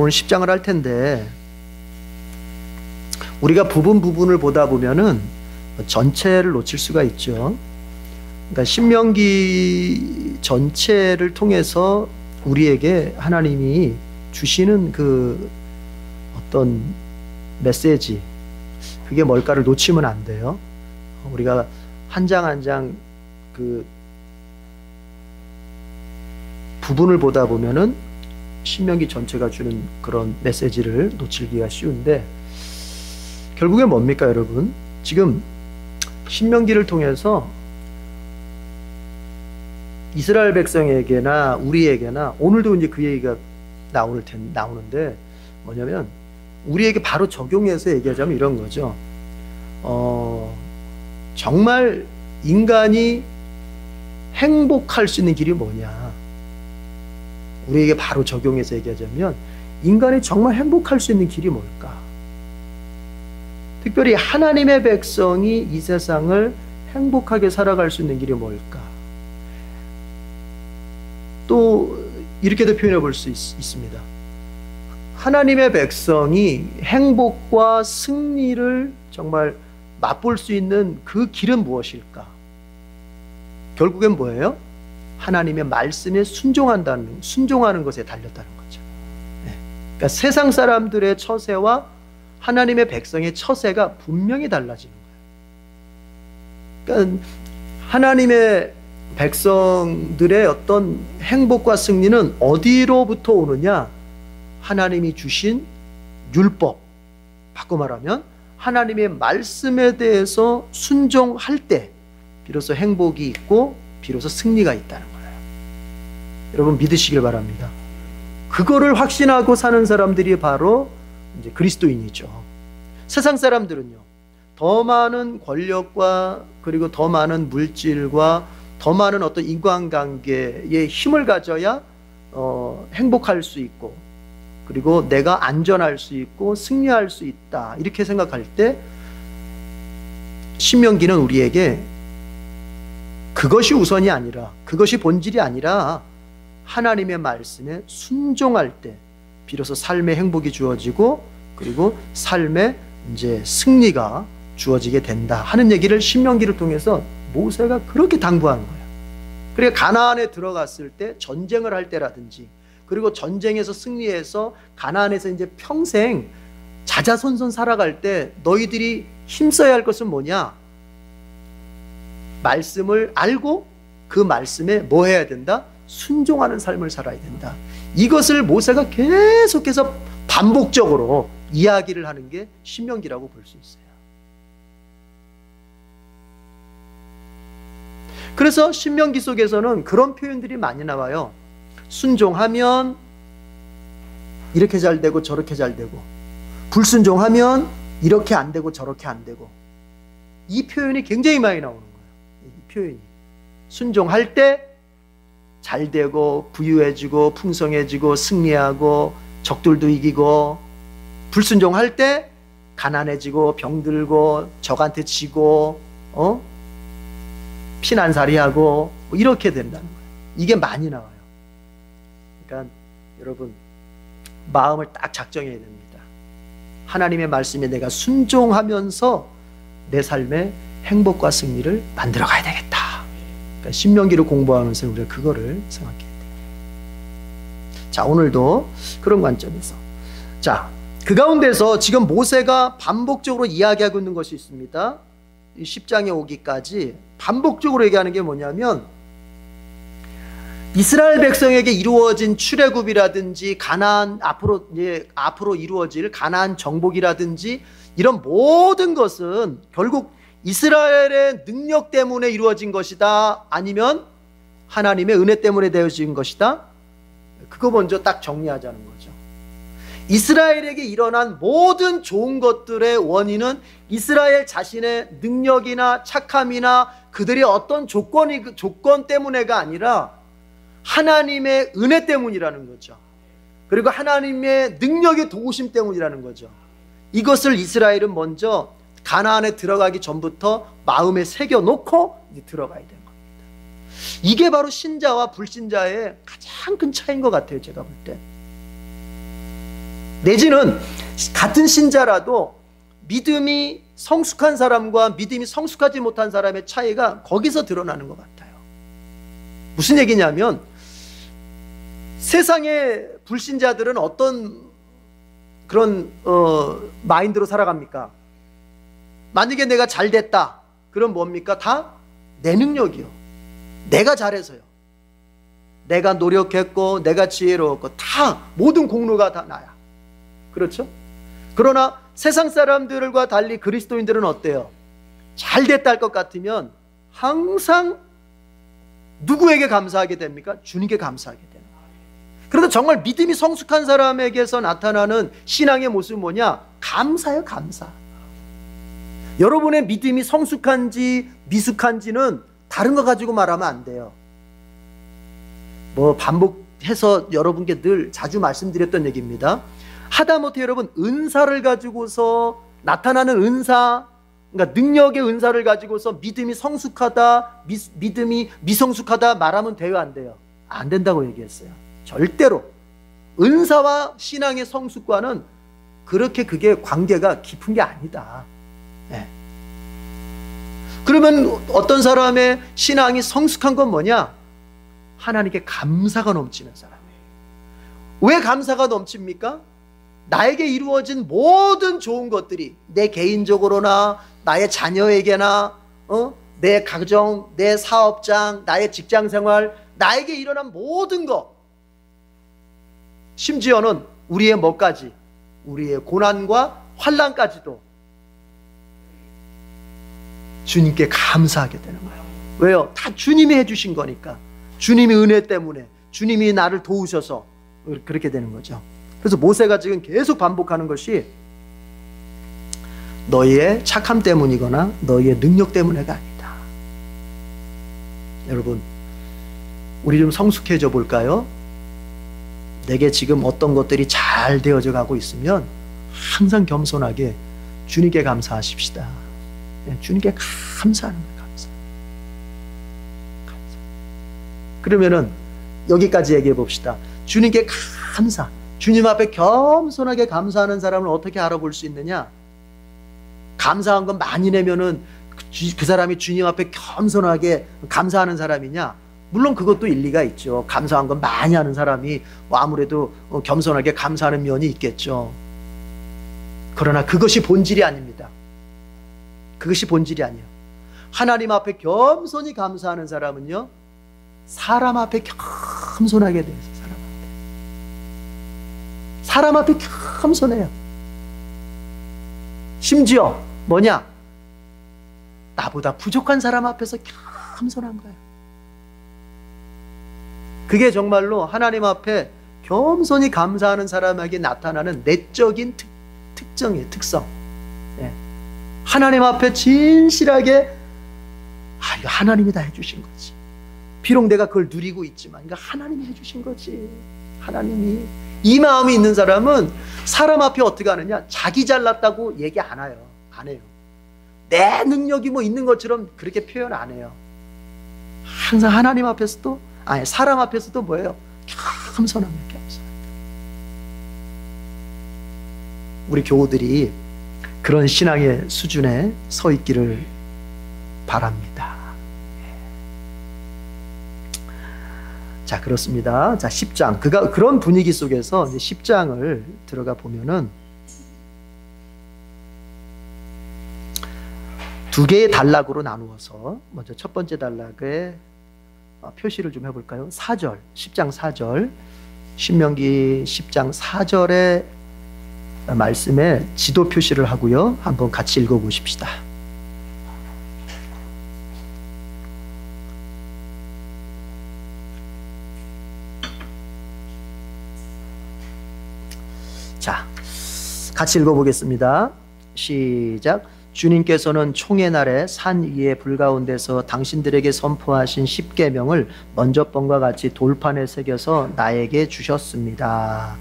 오늘 10장을 할 텐데, 우리가 부분을 보다 보면은 전체를 놓칠 수가 있죠. 그러니까 신명기 전체를 통해서 우리에게 하나님이 주시는 그 어떤 메시지, 그게 뭘까를 놓치면 안 돼요. 우리가 한 장 한 장 그 부분을 보다 보면은 신명기 전체가 주는 그런 메시지를 놓치기가 쉬운데, 결국엔 뭡니까 여러분? 지금 신명기를 통해서 이스라엘 백성에게나 우리에게나, 오늘도 이제 그 얘기가 나오는데 뭐냐면, 우리에게 바로 적용해서 얘기하자면 이런 거죠. 정말 인간이 행복할 수 있는 길이 뭐냐? 우리에게 바로 적용해서 얘기하자면, 인간이 정말 행복할 수 있는 길이 뭘까? 특별히 하나님의 백성이 이 세상을 행복하게 살아갈 수 있는 길이 뭘까? 또 이렇게도 표현해 볼 수 있습니다. 하나님의 백성이 행복과 승리를 정말 맛볼 수 있는 그 길은 무엇일까? 결국엔 뭐예요? 하나님의 말씀에 순종하는 것에 달렸다는 거죠. 네. 그러니까 세상 사람들의 처세와 하나님의 백성의 처세가 분명히 달라지는 거예요. 그러니까 하나님의 백성들의 어떤 행복과 승리는 어디로부터 오느냐? 하나님이 주신 율법, 바꿔 말하면 하나님의 말씀에 대해서 순종할 때 비로소 행복이 있고 비로소 승리가 있다는 거예요. 여러분 믿으시길 바랍니다. 그거를 확신하고 사는 사람들이 바로 이제 그리스도인이죠. 세상 사람들은요, 더 많은 권력과 그리고 더 많은 물질과 더 많은 어떤 인간관계에 힘을 가져야 행복할 수 있고, 그리고 내가 안전할 수 있고 승리할 수 있다, 이렇게 생각할 때 신명기는 우리에게 그것이 우선이 아니라, 그것이 본질이 아니라 하나님의 말씀에 순종할 때 비로소 삶의 행복이 주어지고, 그리고 삶의 이제 승리가 주어지게 된다 하는 얘기를 신명기를 통해서 모세가 그렇게 당부하는 거예요. 그러니까 가나안에 들어갔을 때, 전쟁을 할 때라든지, 그리고 전쟁에서 승리해서 가나안에서 이제 평생 자자손손 살아갈 때 너희들이 힘써야 할 것은 뭐냐? 말씀을 알고 그 말씀에 뭐 해야 된다? 순종하는 삶을 살아야 된다. 이것을 모세가 계속해서 반복적으로 이야기를 하는 게 신명기라고 볼 수 있어요. 그래서 신명기 속에서는 그런 표현들이 많이 나와요. 순종하면 이렇게 잘 되고 저렇게 잘 되고, 불순종하면 이렇게 안 되고 저렇게 안 되고, 이 표현이 굉장히 많이 나오는 거예요. 이 표현이 순종할 때 잘 되고 부유해지고 풍성해지고 승리하고 적들도 이기고, 불순종할 때 가난해지고 병들고 적한테 지고 피난살이하고 뭐 이렇게 된다는 거예요. 이게 많이 나와요. 그러니까 여러분 마음을 딱 작정해야 됩니다. 하나님의 말씀에 내가 순종하면서 내 삶의 행복과 승리를 만들어 가야 되겠다. 그러니까 신명기를 공부하면서 우리가 그거를 생각해야 돼요. 자, 오늘도 그런 관점에서, 자, 그 가운데서 지금 모세가 반복적으로 이야기하고 있는 것이 있습니다. 10장에 오기까지 반복적으로 얘기하는 게 뭐냐면, 이스라엘 백성에게 이루어진 출애굽이라든지 가나안 앞으로 이루어질 가나안 정복이라든지 이런 모든 것은 결국 이스라엘의 능력 때문에 이루어진 것이다, 아니면 하나님의 은혜 때문에 되어진 것이다. 그거 먼저 딱 정리하자는 거죠. 이스라엘에게 일어난 모든 좋은 것들의 원인은 이스라엘 자신의 능력이나 착함이나 그들의 어떤 조건 때문에가 아니라 하나님의 은혜 때문이라는 거죠. 그리고 하나님의 능력의 도우심 때문이라는 거죠. 이것을 이스라엘은 먼저 가나안에 들어가기 전부터 마음에 새겨놓고 들어가야 되는 겁니다. 이게 바로 신자와 불신자의 가장 큰 차이인 것 같아요, 제가 볼 때. 내지는 같은 신자라도 믿음이 성숙한 사람과 믿음이 성숙하지 못한 사람의 차이가 거기서 드러나는 것 같아요. 무슨 얘기냐면 세상의 불신자들은 어떤 그런 마인드로 살아갑니까? 만약에 내가 잘 됐다, 그럼 뭡니까? 다 내 능력이요, 내가 잘해서요, 내가 노력했고 내가 지혜로웠고 다 모든 공로가 다 나야. 그렇죠? 그러나 세상 사람들과 달리 그리스도인들은 어때요? 잘 됐다 할 것 같으면 항상 누구에게 감사하게 됩니까? 주님께 감사하게 되는 거예요. 그래서 정말 믿음이 성숙한 사람에게서 나타나는 신앙의 모습은 뭐냐? 감사예요, 감사. 여러분의 믿음이 성숙한지 미숙한지는 다른 거 가지고 말하면 안 돼요. 뭐 반복해서 여러분께 늘 자주 말씀드렸던 얘기입니다. 하다못해 여러분 은사를 가지고서 나타나는 은사, 그러니까 능력의 은사를 가지고서 믿음이 성숙하다, 믿음이 미성숙하다 말하면 돼요, 안 돼요? 안 된다고 얘기했어요. 절대로. 은사와 신앙의 성숙과는 그렇게 그게 관계가 깊은 게 아니다. 네. 그러면 어떤 사람의 신앙이 성숙한 건 뭐냐? 하나님께 감사가 넘치는 사람이에요. 왜 감사가 넘칩니까? 나에게 이루어진 모든 좋은 것들이 내 개인적으로나 나의 자녀에게나 내 가정, 내 사업장, 나의 직장생활, 나에게 일어난 모든 것, 심지어는 우리의 뭐까지, 우리의 고난과 환난까지도 주님께 감사하게 되는 거예요. 왜요? 다 주님이 해주신 거니까. 주님이 은혜 때문에, 주님이 나를 도우셔서 그렇게 되는 거죠. 그래서 모세가 지금 계속 반복하는 것이 너희의 착함 때문이거나 너희의 능력 때문에가 아니다. 여러분, 우리 좀 성숙해져 볼까요? 내게 지금 어떤 것들이 잘 되어져 가고 있으면 항상 겸손하게 주님께 감사하십시다. 주님께 감사하는 거예요. 감사. 그러면은 여기까지 얘기해 봅시다. 주님께 감사. 주님 앞에 겸손하게 감사하는 사람을 어떻게 알아볼 수 있느냐? 감사한 건 많이 내면은 그 사람이 주님 앞에 겸손하게 감사하는 사람이냐? 물론 그것도 일리가 있죠. 감사한 건 많이 하는 사람이 뭐 아무래도 겸손하게 감사하는 면이 있겠죠. 그러나 그것이 본질이 아닙니다. 그것이 본질이 아니에요. 하나님 앞에 겸손히 감사하는 사람은요, 사람 앞에 겸손하게 돼요. 사람 앞에 겸손해요. 심지어 뭐냐? 나보다 부족한 사람 앞에서 겸손한 거예요. 그게 정말로 하나님 앞에 겸손히 감사하는 사람에게 나타나는 내적인 특성이에요. 특성. 예. 하나님 앞에 진실하게 이거 하나님이 다 해주신 거지. 비록 내가 그걸 누리고 있지만 이거 하나님이 해주신 거지. 하나님이. 이 마음이 있는 사람은 사람 앞에 어떻게 하느냐? 자기 잘났다고 얘기 안 해요. 안 해요. 내 능력이 뭐 있는 것처럼 그렇게 표현 안 해요. 항상 하나님 앞에서도, 사람 앞에서도 뭐예요? 겸손합니다. 겸손. 우리 교우들이 그런 신앙의 수준에 서 있기를 바랍니다. 자, 그렇습니다. 자, 10장. 그런 분위기 속에서 이제 10장을 들어가 보면은 두 개의 단락으로 나누어서 먼저 첫 번째 단락에 표시를 좀 해볼까요? 4절, 10장 4절, 신명기 10장 4절의 말씀에 지도 표시를 하고요. 한번 같이 읽어보십시다. 자, 같이 읽어보겠습니다. 시작. 주님께서는 총의 날에 산 위에 불 가운데서 당신들에게 선포하신 십계명을 먼저 번과 같이 돌판에 새겨서 나에게 주셨습니다.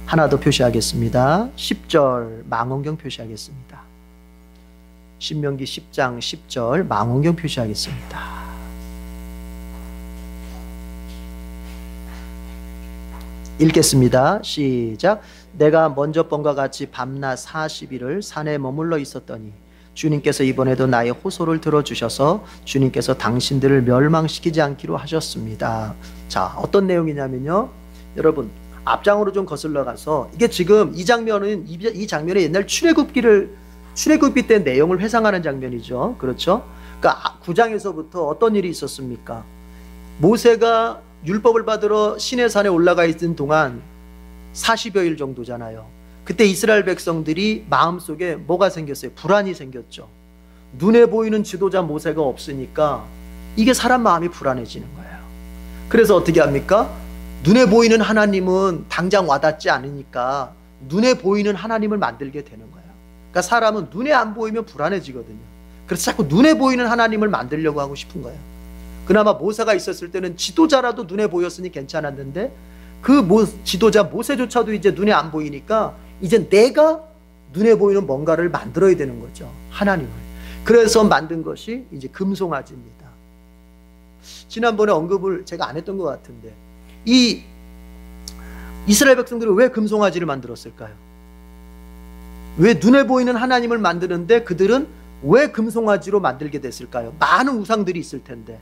하나 더 표시하겠습니다. 10절 망원경 표시하겠습니다. 신명기 10장 10절 망원경 표시하겠습니다. 읽겠습니다. 시작. 내가 먼저 번과 같이 밤낮 40일을 산에 머물러 있었더니 주님께서 이번에도 나의 호소를 들어주셔서 주님께서 당신들을 멸망시키지 않기로 하셨습니다. 자, 어떤 내용이냐면요, 여러분 앞장으로 좀 거슬러 가서, 이게 지금 이 장면은 이 장면에 옛날 출애굽기 때 내용을 회상하는 장면이죠. 그렇죠? 그러니까 9장에서부터 어떤 일이 있었습니까? 모세가 율법을 받으러 시내산에 올라가 있는 동안 40여일 정도잖아요. 그때 이스라엘 백성들이 마음속에 뭐가 생겼어요? 불안이 생겼죠. 눈에 보이는 지도자 모세가 없으니까 이게 사람 마음이 불안해지는 거예요. 그래서 어떻게 합니까? 눈에 보이는 하나님은 당장 와닿지 않으니까 눈에 보이는 하나님을 만들게 되는 거예요. 그러니까 사람은 눈에 안 보이면 불안해지거든요. 그래서 자꾸 눈에 보이는 하나님을 만들려고 하고 싶은 거예요. 그나마 모세가 있었을 때는 지도자라도 눈에 보였으니 괜찮았는데, 그 지도자 모세조차도 이제 눈에 안 보이니까 이제 내가 눈에 보이는 뭔가를 만들어야 되는 거죠. 하나님을. 그래서 만든 것이 이제 금송아지입니다. 지난번에 언급을 제가 안 했던 것 같은데, 이 이스라엘 백성들이 왜 금송아지를 만들었을까요? 왜 눈에 보이는 하나님을 만드는데 그들은 왜 금송아지로 만들게 됐을까요? 많은 우상들이 있을 텐데.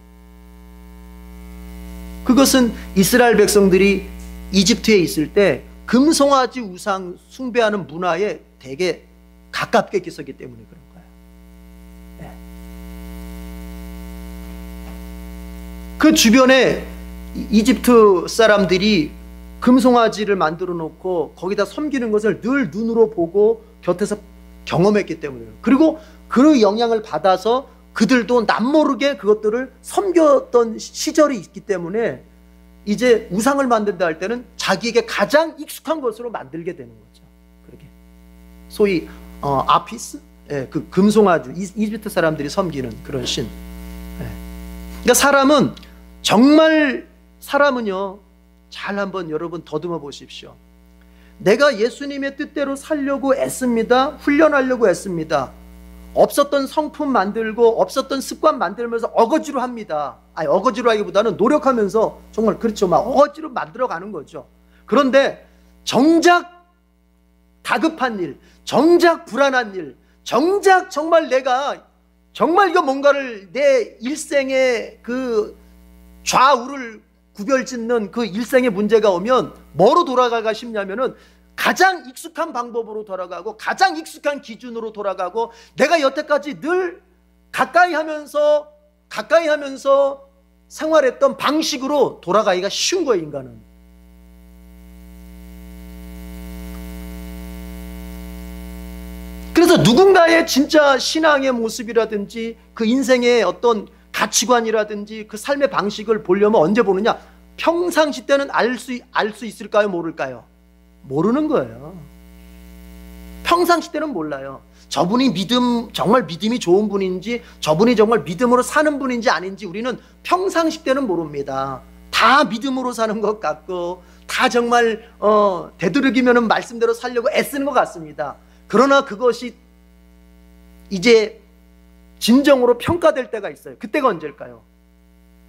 그것은 이스라엘 백성들이 이집트에 있을 때 금송아지 우상 숭배하는 문화에 되게 가깝게 있었기 때문에 그런 거예요. 네. 그 주변에 이집트 사람들이 금송아지를 만들어 놓고 거기다 섬기는 것을 늘 눈으로 보고 곁에서 경험했기 때문에요. 그리고 그 영향을 받아서 그들도 남모르게 그것들을 섬겼던 시절이 있기 때문에 이제 우상을 만든다 할 때는 자기에게 가장 익숙한 것으로 만들게 되는 거죠. 그렇게 소위 아피스, 예, 그 금송아지, 이집트 사람들이 섬기는 그런 신. 예. 그러니까 사람은요, 잘 한번 여러분 더듬어 보십시오. 내가 예수님의 뜻대로 살려고 애씁니다. 훈련하려고 애씁니다. 없었던 성품 만들고 없었던 습관 만들면서 어거지로 합니다. 아니, 어거지로 하기보다는 노력하면서 정말, 그렇죠, 막 어거지로 만들어가는 거죠. 그런데 정작 다급한 일, 정작 불안한 일, 정작 정말 내가 정말 이거 뭔가를 내 일생의 그 좌우를 구별짓는 그 일생의 문제가 오면 뭐로 돌아가가 싶냐면은 가장 익숙한 방법으로 돌아가고 가장 익숙한 기준으로 돌아가고 내가 여태까지 늘 가까이 하면서 생활했던 방식으로 돌아가기가 쉬운 거예요, 인간은. 그래서 누군가의 진짜 신앙의 모습이라든지 그 인생의 어떤 가치관이라든지 그 삶의 방식을 보려면 언제 보느냐? 평상시 때는 알 수 있을까요? 모를까요? 모르는 거예요. 평상시 때는 몰라요. 저분이 정말 믿음이 좋은 분인지, 저분이 정말 믿음으로 사는 분인지 아닌지 우리는 평상시 때는 모릅니다. 다 믿음으로 사는 것 같고 다 정말 되도록이면 말씀대로 살려고 애쓰는 것 같습니다. 그러나 그것이 이제 진정으로 평가될 때가 있어요. 그때가 언제일까요?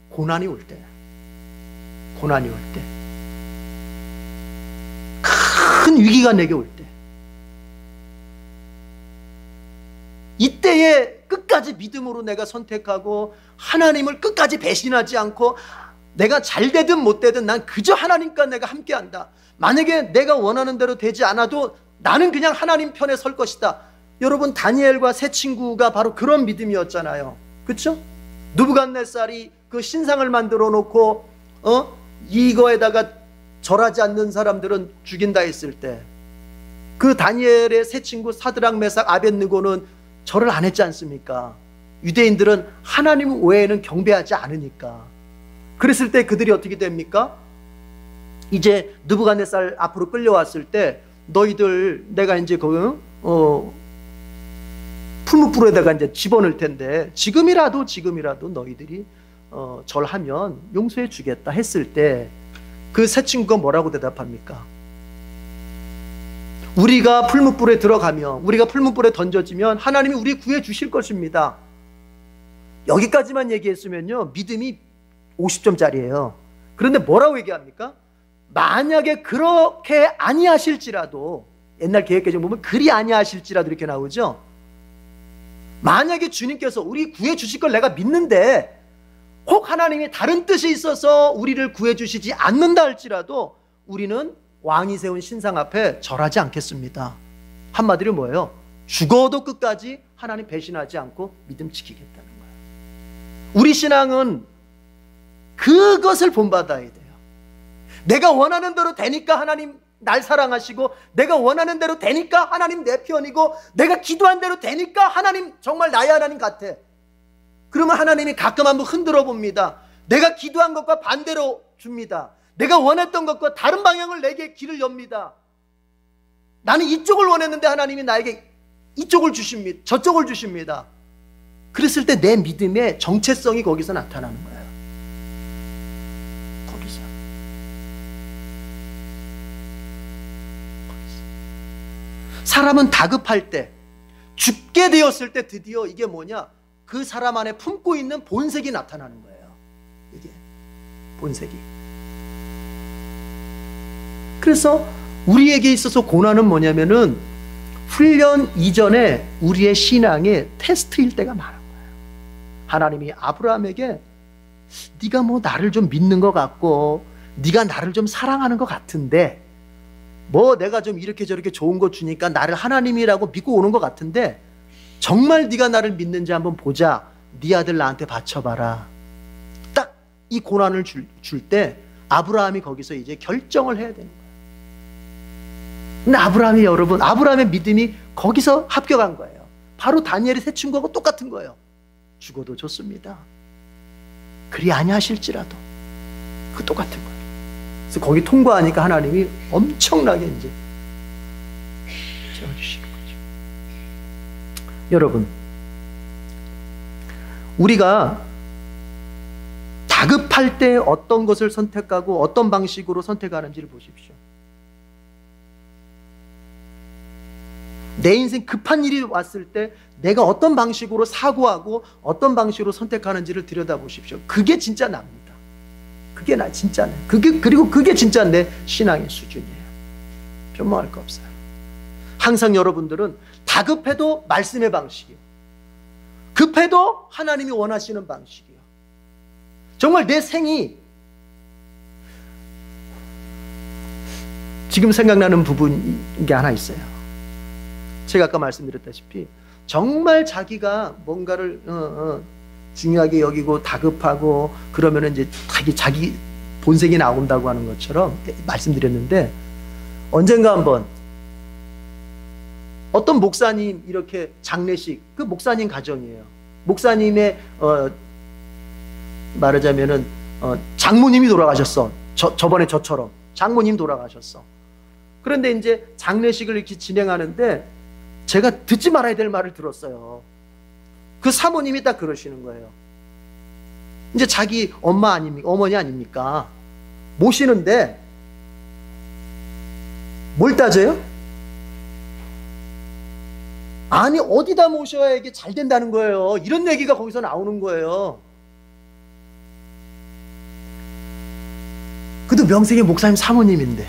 고난이 올 때. 고난이 올 때. 큰 위기가 내게 올 때. 이때에 끝까지 믿음으로 내가 선택하고 하나님을 끝까지 배신하지 않고 내가 잘 되든 못 되든 난 그저 하나님과 내가 함께한다. 만약에 내가 원하는 대로 되지 않아도 나는 그냥 하나님 편에 설 것이다. 여러분, 다니엘과 세 친구가 바로 그런 믿음이었잖아요. 그렇죠? 느부갓네살이 그 신상을 만들어 놓고 이거에다가 절하지 않는 사람들은 죽인다 했을 때 그 다니엘의 세 친구 사드락 메삭 아벳느고는 절을 안 했지 않습니까? 유대인들은 하나님 외에는 경배하지 않으니까. 그랬을 때 그들이 어떻게 됩니까? 이제 느부갓네살 앞으로 끌려왔을 때 너희들 내가 이제 풀무불에다가 이제 집어넣을 텐데 지금이라도 너희들이 절하면 용서해 주겠다 했을 때 그 세 친구가 뭐라고 대답합니까? 우리가 풀무불에 들어가면, 우리가 풀무불에 던져지면 하나님이 우리 구해 주실 것입니다. 여기까지만 얘기했으면요 믿음이 50점짜리예요. 그런데 뭐라고 얘기합니까? 만약에 그렇게 아니하실지라도, 옛날 계획개정 보면 그리 아니하실지라도 이렇게 나오죠. 만약에 주님께서 우리 구해 주실 걸 내가 믿는데 혹 하나님이 다른 뜻이 있어서 우리를 구해 주시지 않는다 할지라도 우리는 왕이 세운 신상 앞에 절하지 않겠습니다. 한마디로 뭐예요? 죽어도 끝까지 하나님 배신하지 않고 믿음 지키겠다는 거예요. 우리 신앙은 그것을 본받아야 돼요. 내가 원하는 대로 되니까 하나님 날 사랑하시고, 내가 원하는 대로 되니까 하나님 내 편이고, 내가 기도한 대로 되니까 하나님 정말 나의 하나님 같아. 그러면 하나님이 가끔 한번 흔들어 봅니다. 내가 기도한 것과 반대로 줍니다. 내가 원했던 것과 다른 방향을 내게 길을 엽니다. 나는 이쪽을 원했는데 하나님이 나에게 이쪽을 주십니다. 저쪽을 주십니다. 그랬을 때 내 믿음의 정체성이 거기서 나타나는 거예요. 거기서. 사람은 다급할 때, 죽게 되었을 때 드디어 이게 뭐냐? 그 사람 안에 품고 있는 본색이 나타나는 거예요. 이게 본색이. 그래서 우리에게 있어서 고난은 뭐냐면은 훈련 이전에 우리의 신앙의 테스트일 때가 많은 거예요. 하나님이 아브라함에게 네가 뭐 나를 좀 믿는 것 같고 네가 나를 좀 사랑하는 것 같은데, 뭐 내가 좀 이렇게 저렇게 좋은 거 주니까 나를 하나님이라고 믿고 오는 것 같은데, 정말 네가 나를 믿는지 한번 보자. 네 아들 나한테 바쳐봐라. 딱 이 고난을 줄 때 아브라함이 거기서 이제 결정을 해야 되는 거예요. 근데 아브라함이, 여러분, 아브라함의 믿음이 거기서 합격한 거예요. 바로 다니엘의 세 친구하고 똑같은 거예요. 죽어도 좋습니다. 그리 아니하실지라도. 그 똑같은 거예요. 그래서 거기 통과하니까 하나님이 엄청나게 이제 채워주시는 거죠. 여러분, 우리가 다급할 때 어떤 것을 선택하고 어떤 방식으로 선택하는지를 보십시오. 내 인생 급한 일이 왔을 때 내가 어떤 방식으로 사고하고 어떤 방식으로 선택하는지를 들여다보십시오. 그게 진짜 납니다. 그게 나 진짜 나. 그리고 그게 진짜 내 신앙의 수준이에요. 변모할 거 없어요. 항상 여러분들은 다급해도 말씀의 방식이요, 급해도 하나님이 원하시는 방식이요. 정말 내 생이, 지금 생각나는 부분이 게 하나 있어요. 제가 아까 말씀드렸다시피 정말 자기가 뭔가를 중요하게 여기고 다급하고 그러면 이제 자기 본색이 나온다고 하는 것처럼 말씀드렸는데, 언젠가 한번 어떤 목사님 이렇게 장례식, 그 목사님 가정이에요. 목사님의 말하자면은 장모님이 돌아가셨어. 저번에 저처럼 장모님 돌아가셨어. 그런데 이제 장례식을 이렇게 진행하는데 제가 듣지 말아야 될 말을 들었어요. 그 사모님이 딱 그러시는 거예요. 이제 자기 엄마 아닙니까? 어머니 아닙니까? 모시는데 뭘 따져요? 아니, 어디다 모셔야 이게 잘 된다는 거예요. 이런 얘기가 거기서 나오는 거예요. 그래도 명색의 목사님 사모님인데,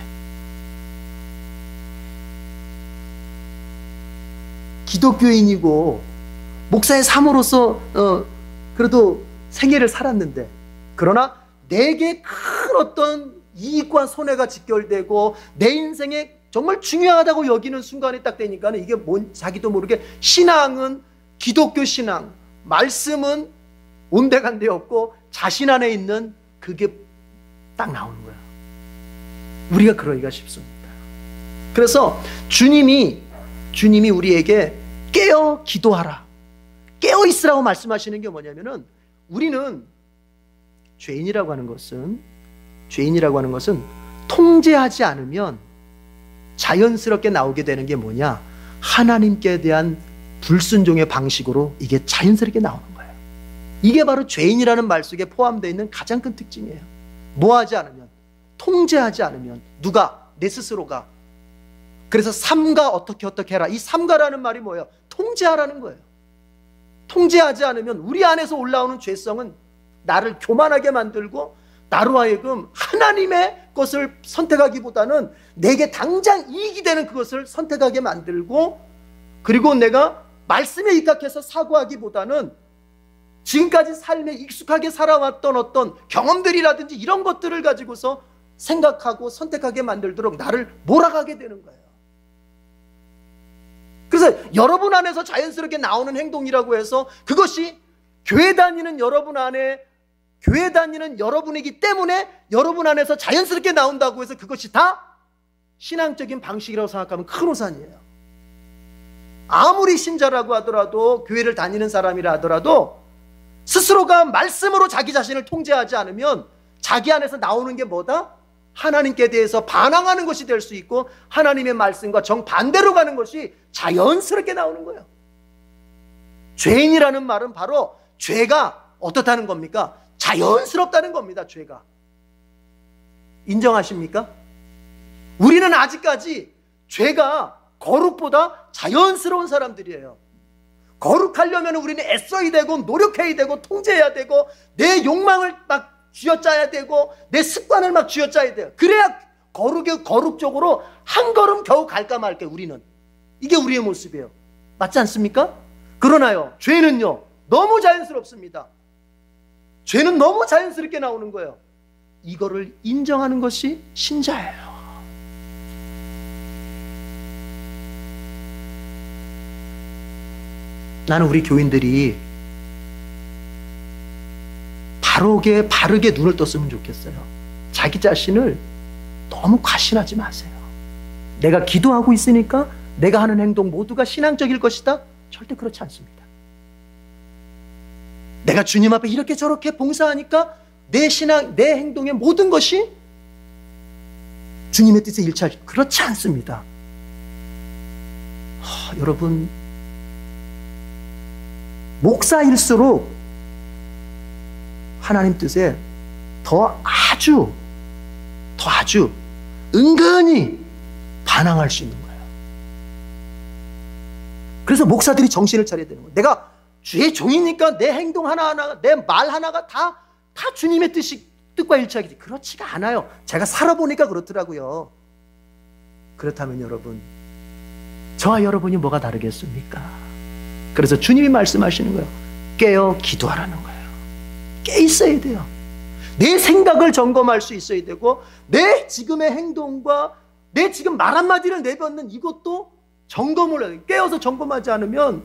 기독교인이고 목사의 사모로서 그래도 생애를 살았는데, 그러나 내게 큰 어떤 이익과 손해가 직결되고 내 인생에 정말 중요하다고 여기는 순간이 딱 되니까 이게 자기도 모르게 신앙은, 기독교 신앙, 말씀은 온데간데 없고 자신 안에 있는 그게 딱 나오는 거야. 우리가 그러기가 쉽습니다. 그래서 주님이 우리에게 깨어 기도하라, 깨어 있으라고 말씀하시는 게 뭐냐면은, 우리는 죄인이라고 하는 것은 통제하지 않으면 자연스럽게 나오게 되는 게 뭐냐? 하나님께 대한 불순종의 방식으로 이게 자연스럽게 나오는 거예요. 이게 바로 죄인이라는 말 속에 포함되어 있는 가장 큰 특징이에요. 뭐 하지 않으면, 통제하지 않으면. 누가? 내 스스로가. 그래서 삼가 어떻게 해라. 이 삼가라는 말이 뭐예요? 통제하라는 거예요. 통제하지 않으면 우리 안에서 올라오는 죄성은 나를 교만하게 만들고 나로 하여금 하나님의 것을 선택하기보다는 내게 당장 이익이 되는 그것을 선택하게 만들고, 그리고 내가 말씀에 입각해서 사고하기보다는 지금까지 삶에 익숙하게 살아왔던 어떤 경험들이라든지 이런 것들을 가지고서 생각하고 선택하게 만들도록 나를 몰아가게 되는 거예요. 그래서 여러분 안에서 자연스럽게 나오는 행동이라고 해서 그것이 교회 다니는 여러분 안에, 교회 다니는 여러분이기 때문에 여러분 안에서 자연스럽게 나온다고 해서 그것이 다 신앙적인 방식이라고 생각하면 큰 오산이에요. 아무리 신자라고 하더라도, 교회를 다니는 사람이라 하더라도 스스로가 말씀으로 자기 자신을 통제하지 않으면 자기 안에서 나오는 게 뭐다? 하나님께 대해서 반항하는 것이 될 수 있고, 하나님의 말씀과 정반대로 가는 것이 자연스럽게 나오는 거예요. 죄인이라는 말은 바로 죄가 어떻다는 겁니까? 자연스럽다는 겁니다. 죄가. 인정하십니까? 우리는 아직까지 죄가 거룩보다 자연스러운 사람들이에요. 거룩하려면 우리는 애써야 되고 노력해야 되고 통제해야 되고 내 욕망을 막 쥐어짜야 되고 내 습관을 막 쥐어짜야 돼요. 그래야 거룩 쪽으로 한 걸음 겨우 갈까 말까. 우리는 이게 우리의 모습이에요. 맞지 않습니까? 그러나요, 죄는요 너무 자연스럽습니다. 죄는 너무 자연스럽게 나오는 거예요. 이거를 인정하는 것이 신자예요. 나는 우리 교인들이 바르게 눈을 떴으면 좋겠어요. 자기 자신을 너무 과신하지 마세요. 내가 기도하고 있으니까 내가 하는 행동 모두가 신앙적일 것이다? 절대 그렇지 않습니다. 내가 주님 앞에 이렇게 저렇게 봉사하니까 내 신앙, 내 행동의 모든 것이 주님의 뜻에 일치하지, 그렇지 않습니다. 여러분, 목사일수록 하나님 뜻에 더 아주 은근히 반항할 수 있는 거예요. 그래서 목사들이 정신을 차려야 되는 거예요. 내가 주의 종이니까 내 행동 하나하나가, 내 말 하나가 다 주님의 뜻과 일치하겠지. 그렇지가 않아요. 제가 살아보니까 그렇더라고요. 그렇다면 여러분, 저와 여러분이 뭐가 다르겠습니까? 그래서 주님이 말씀하시는 거예요. 깨어 기도하라는 거예요. 깨 있어야 돼요. 내 생각을 점검할 수 있어야 되고, 내 지금의 행동과 내 지금 말 한마디를 내뱉는 이것도 점검을 해야 돼요. 깨어서 점검하지 않으면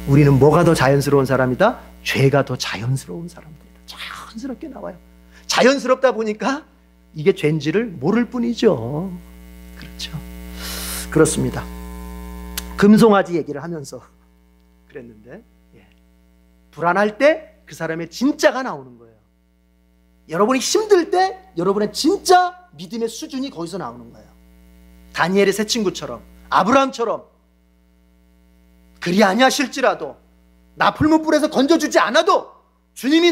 우리는 뭐가 더 자연스러운 사람이다? 죄가 더 자연스러운 사람들이다. 자연스럽게 나와요. 자연스럽다 보니까 이게 죄인지를 모를 뿐이죠. 그렇죠. 그렇습니다. 금송아지 얘기를 하면서 그랬는데, 불안할 때 그 사람의 진짜가 나오는 거예요. 여러분이 힘들 때 여러분의 진짜 믿음의 수준이 거기서 나오는 거예요. 다니엘의 세 친구처럼, 아브라함처럼, 그리 아니하실지라도, 나 풀무불에서 건져주지 않아도, 주님이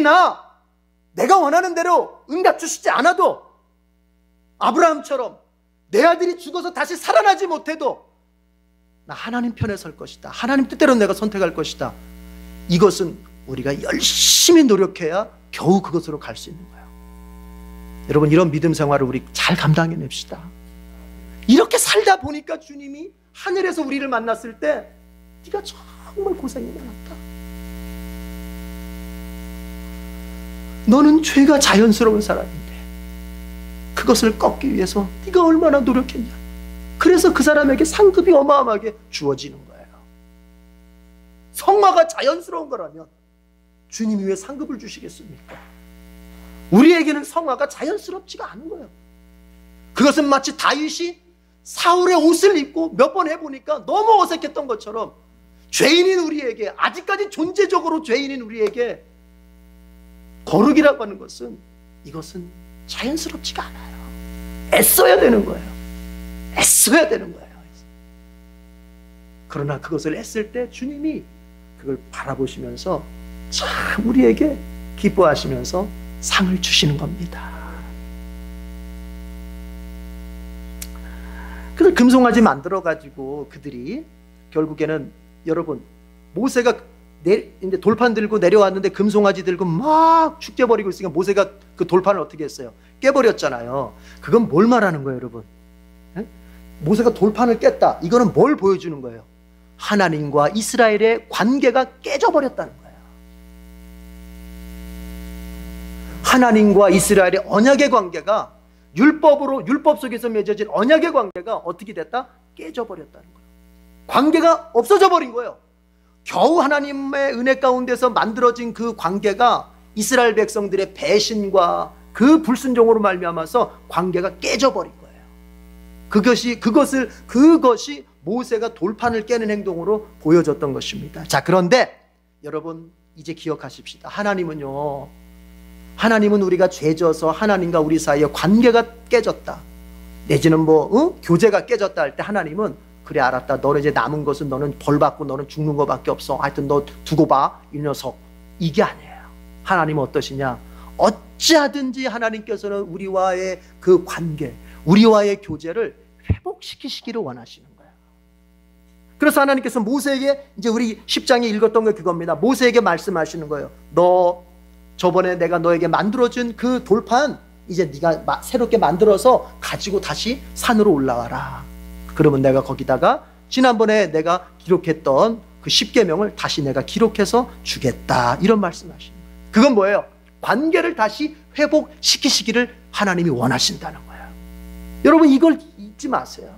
내가 원하는 대로 응답 주시지 않아도, 아브라함처럼 내 아들이 죽어서 다시 살아나지 못해도 나 하나님 편에 설 것이다, 하나님 뜻대로 내가 선택할 것이다. 이것은 우리가 열심히 노력해야 겨우 그것으로 갈 수 있는 거예요. 여러분, 이런 믿음 생활을 우리 잘 감당해냅시다. 이렇게 살다 보니까 주님이 하늘에서 우리를 만났을 때 네가 정말 고생이 많았다, 너는 죄가 자연스러운 사람인데 그것을 꺾기 위해서 네가 얼마나 노력했냐. 그래서 그 사람에게 상급이 어마어마하게 주어지는 거예요. 성화가 자연스러운 거라면 주님이 왜 상급을 주시겠습니까? 우리에게는 성화가 자연스럽지가 않은 거예요. 그것은 마치 다윗이 사울의 옷을 입고 몇 번 해보니까 너무 어색했던 것처럼, 죄인인 우리에게, 아직까지 존재적으로 죄인인 우리에게 거룩이라고 하는 것은, 이것은 자연스럽지가 않아요. 애써야 되는 거예요. 애써야 되는 거예요. 그러나 그것을 애쓸 때 주님이 그걸 바라보시면서 참 우리에게 기뻐하시면서 상을 주시는 겁니다. 그래서 금송아지 만들어가지고 그들이 결국에는, 여러분, 모세가 이제 돌판 들고 내려왔는데 금송아지 들고 막 죽여버리고 있으니까 모세가 그 돌판을 어떻게 했어요? 깨버렸잖아요. 그건 뭘 말하는 거예요, 여러분? 에? 모세가 돌판을 깼다. 이거는 뭘 보여주는 거예요? 하나님과 이스라엘의 관계가 깨져버렸다는 거예요. 하나님과 이스라엘의 언약의 관계가 율법 속에서 맺어진 언약의 관계가 어떻게 됐다? 깨져버렸다는 거예요. 관계가 없어져 버린 거예요. 겨우 하나님의 은혜 가운데서 만들어진 그 관계가 이스라엘 백성들의 배신과 그 불순종으로 말미암아서 관계가 깨져버린 거예요. 그것이 모세가 돌판을 깨는 행동으로 보여줬던 것입니다. 자, 그런데 여러분 이제 기억하십시다. 하나님은 우리가 죄져서 하나님과 우리 사이에 관계가 깨졌다, 내지는 교제가 깨졌다 할 때 하나님은 그래 알았다, 너는 이제 남은 것은 너는 벌받고 너는 죽는 것밖에 없어, 하여튼 너 두고 봐 이 녀석, 이게 아니에요. 하나님은 어떠시냐? 어찌하든지 하나님께서는 우리와의 그 관계, 우리와의 교제를 회복시키시기를 원하시는 거예요. 그래서 하나님께서 모세에게, 이제 우리 10장에 읽었던 게 그겁니다. 모세에게 말씀하시는 거예요. 너 저번에 내가 너에게 만들어준 그 돌판 이제 네가 새롭게 만들어서 가지고 다시 산으로 올라와라. 그러면 내가 거기다가 지난번에 내가 기록했던 그 10계명을 다시 내가 기록해서 주겠다. 이런 말씀하시는 거예요. 그건 뭐예요? 관계를 다시 회복시키시기를 하나님이 원하신다는 거예요. 여러분 이걸 잊지 마세요.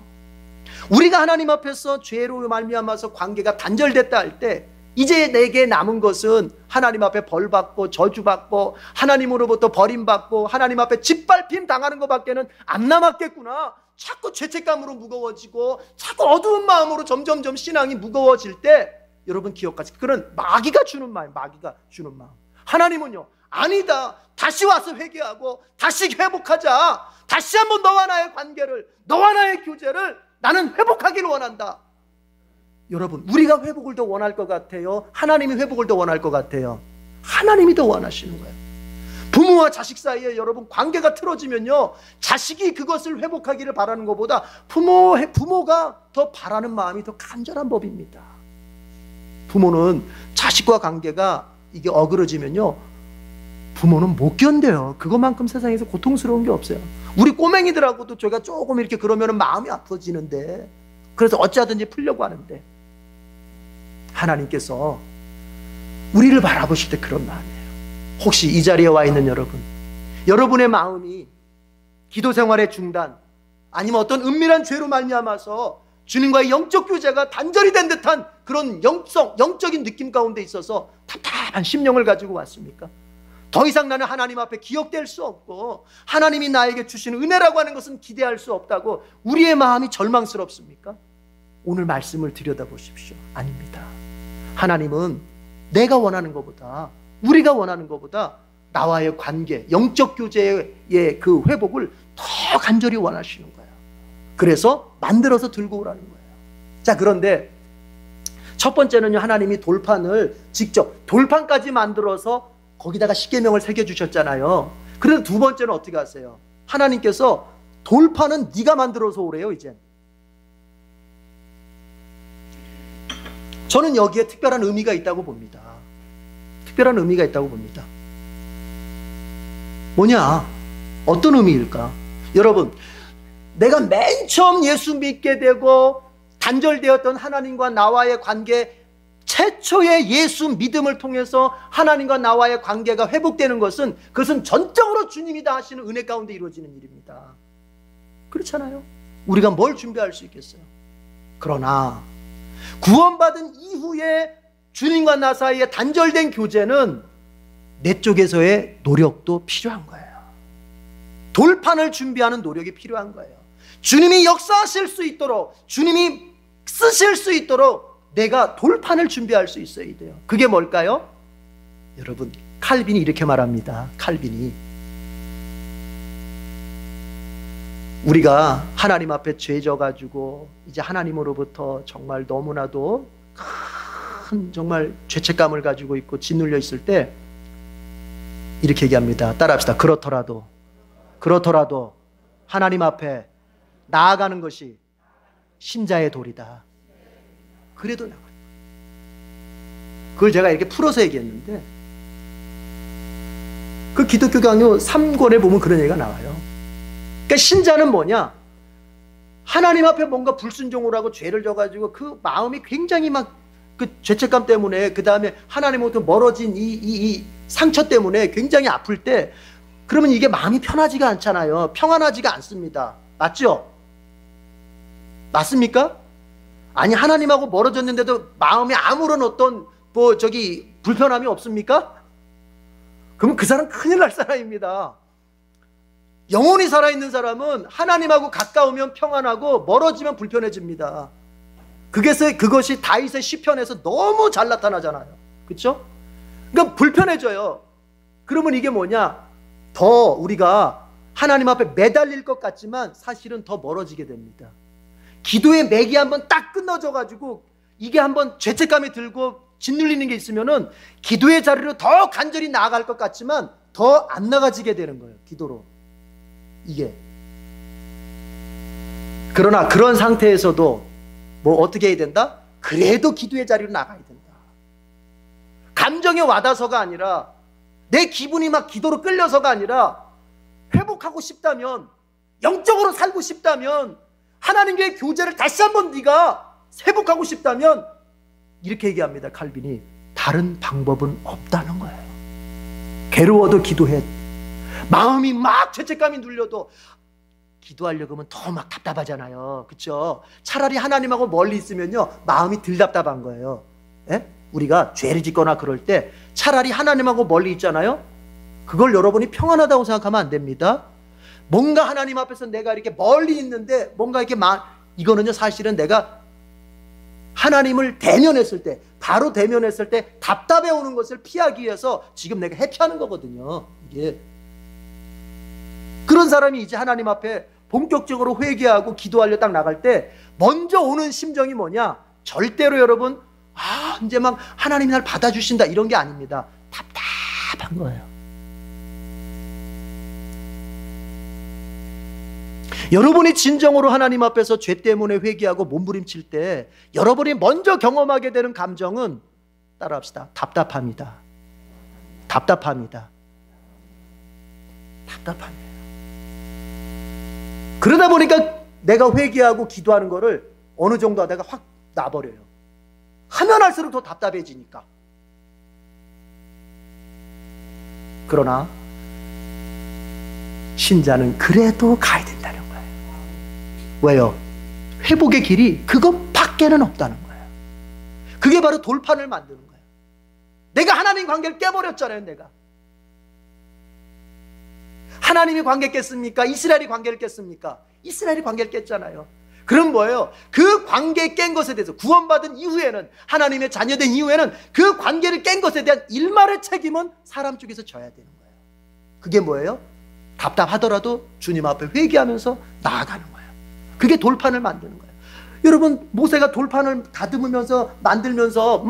우리가 하나님 앞에서 죄로 말미암아서 관계가 단절됐다 할 때 이제 내게 남은 것은 하나님 앞에 벌받고 저주받고 하나님으로부터 버림받고 하나님 앞에 짓밟힘 당하는 것밖에는 안 남았겠구나. 자꾸 죄책감으로 무거워지고 자꾸 어두운 마음으로 점점점 신앙이 무거워질 때 여러분 기억하세요. 그런 마귀가 주는 마음. 하나님은요, 아니다, 다시 와서 회개하고 다시 회복하자. 다시 한번 너와 나의 관계를, 너와 나의 교제를 나는 회복하기를 원한다. 여러분 우리가 회복을 더 원할 것 같아요? 하나님이 회복을 더 원할 것 같아요? 하나님이 더 원하시는 거예요. 부모와 자식 사이에 여러분 관계가 틀어지면요, 자식이 그것을 회복하기를 바라는 것보다 부모가 더 바라는 마음이 더 간절한 법입니다. 부모는 자식과 관계가 이게 어그러지면요, 부모는 못 견뎌요. 그것만큼 세상에서 고통스러운 게 없어요. 우리 꼬맹이들하고도 제가 조금 이렇게 그러면 마음이 아파지는데, 그래서 어찌하든지 풀려고 하는데, 하나님께서 우리를 바라보실 때 그런 마음이에요. 혹시 이 자리에 와 있는 여러분, 여러분의 마음이 기도 생활의 중단, 아니면 어떤 은밀한 죄로 말미암아서 주님과의 영적 교제가 단절이 된 듯한 그런 영적인 느낌 가운데 있어서 답답한 심령을 가지고 왔습니까? 더 이상 나는 하나님 앞에 기억될 수 없고 하나님이 나에게 주시는 은혜라고 하는 것은 기대할 수 없다고 우리의 마음이 절망스럽습니까? 오늘 말씀을 들여다보십시오. 아닙니다. 하나님은 내가 원하는 것보다, 우리가 원하는 것보다 나와의 관계, 영적 교제의 그 회복을 더 간절히 원하시는 거예요. 그래서 만들어서 들고 오라는 거예요. 자, 그런데 첫 번째는요, 하나님이 돌판을 직접 돌판까지 만들어서 거기다가 십계명을 새겨주셨잖아요. 그래서 두 번째는 어떻게 하세요? 하나님께서 돌판은 네가 만들어서 오래요. 이제 저는 여기에 특별한 의미가 있다고 봅니다. 특별한 의미가 있다고 봅니다. 뭐냐? 어떤 의미일까? 여러분, 내가 맨 처음 예수 믿게 되고 단절되었던 하나님과 나와의 관계, 최초의 예수 믿음을 통해서 하나님과 나와의 관계가 회복되는 것은, 그것은 전적으로 주님이 다 하시는 은혜 가운데 이루어지는 일입니다. 그렇잖아요? 우리가 뭘 준비할 수 있겠어요? 그러나 구원받은 이후에 주님과 나 사이에 단절된 교제는 내 쪽에서의 노력도 필요한 거예요. 돌판을 준비하는 노력이 필요한 거예요. 주님이 역사하실 수 있도록, 주님이 쓰실 수 있도록 내가 돌판을 준비할 수 있어야 돼요. 그게 뭘까요? 여러분, 칼빈이 이렇게 말합니다. 칼빈이, 우리가 하나님 앞에 죄져가지고 이제 하나님으로부터 정말 너무나도 큰 정말 죄책감을 가지고 있고 짓눌려 있을 때 이렇게 얘기합니다. 따라합시다. 그렇더라도 하나님 앞에 나아가는 것이 신자의 도리다. 그래도 나아가. 그걸 제가 이렇게 풀어서 얘기했는데, 그 기독교 강요 3권에 보면 그런 얘기가 나와요. 그러니까 신자는 뭐냐? 하나님 앞에 뭔가 불순종을 하고 죄를 져가지고 그 마음이 굉장히 막 그 죄책감 때문에, 그 다음에 하나님으로부터 멀어진 이 상처 때문에 굉장히 아플 때, 그러면 이게 마음이 편하지가 않잖아요. 평안하지가 않습니다. 맞죠? 맞습니까? 아니, 하나님하고 멀어졌는데도 마음에 아무런 어떤 불편함이 없습니까? 그러면 그 사람 큰일 날 사람입니다. 영혼이 살아있는 사람은 하나님하고 가까우면 평안하고 멀어지면 불편해집니다. 그것이 다윗의 시편에서 너무 잘 나타나잖아요. 그렇죠? 그러니까 불편해져요. 그러면 이게 뭐냐? 더 우리가 하나님 앞에 매달릴 것 같지만 사실은 더 멀어지게 됩니다. 기도의 맥이 한번 딱 끊어져가지고 이게 한번 죄책감이 들고 짓눌리는 게 있으면은 기도의 자리로 더 간절히 나아갈 것 같지만 더 안 나가지게 되는 거예요. 기도로. 이게. 그러나 그런 상태에서도 뭐 어떻게 해야 된다? 그래도 기도의 자리로 나가야 된다. 감정에 와닿아서가 아니라, 내 기분이 막 기도로 끌려서가 아니라, 회복하고 싶다면, 영적으로 살고 싶다면, 하나님과의 교제를 다시 한번 네가 회복하고 싶다면, 이렇게 얘기합니다. 칼빈이. 다른 방법은 없다는 거예요. 괴로워도 기도해. 마음이 막 죄책감이 눌려도 기도하려고 하면 더 막 답답하잖아요. 그렇죠? 차라리 하나님하고 멀리 있으면요, 마음이 덜 답답한 거예요. 예? 우리가 죄를 짓거나 그럴 때 차라리 하나님하고 멀리 있잖아요. 그걸 여러분이 평안하다고 생각하면 안 됩니다. 뭔가 하나님 앞에서 내가 이렇게 멀리 있는데 뭔가 이렇게 이거는요, 사실은 내가 하나님을 대면했을 때, 바로 대면했을 때 답답해 오는 것을 피하기 위해서 지금 내가 회피하는 거거든요. 이게. 그런 사람이 이제 하나님 앞에 본격적으로 회개하고 기도하려 딱 나갈 때 먼저 오는 심정이 뭐냐? 절대로 여러분, 이제 막 하나님이 날 받아주신다 이런 게 아닙니다. 답답한 거예요. 여러분이 진정으로 하나님 앞에서 죄 때문에 회개하고 몸부림칠 때 여러분이 먼저 경험하게 되는 감정은, 따라합시다, 답답합니다. 답답합니다. 답답합니다. 그러다 보니까 내가 회개하고 기도하는 거를 어느 정도 하다가 확 놔버려요. 하면 할수록 더 답답해지니까. 그러나 신자는 그래도 가야 된다는 거예요. 왜요? 회복의 길이 그것밖에는 없다는 거예요. 그게 바로 돌판을 만드는 거예요. 내가 하나님 관계를 깨버렸잖아요. 내가 하나님이 관계 깼습니까? 이스라엘이 관계를 깼습니까? 이스라엘이 관계를 깼잖아요. 그럼 뭐예요? 그 관계 깬 것에 대해서 구원받은 이후에는, 하나님의 자녀된 이후에는 그 관계를 깬 것에 대한 일말의 책임은 사람 쪽에서 져야 되는 거예요. 그게 뭐예요? 답답하더라도 주님 앞에 회개하면서 나아가는 거예요. 그게 돌판을 만드는 거예요. 여러분, 모세가 돌판을 다듬으면서 만들면서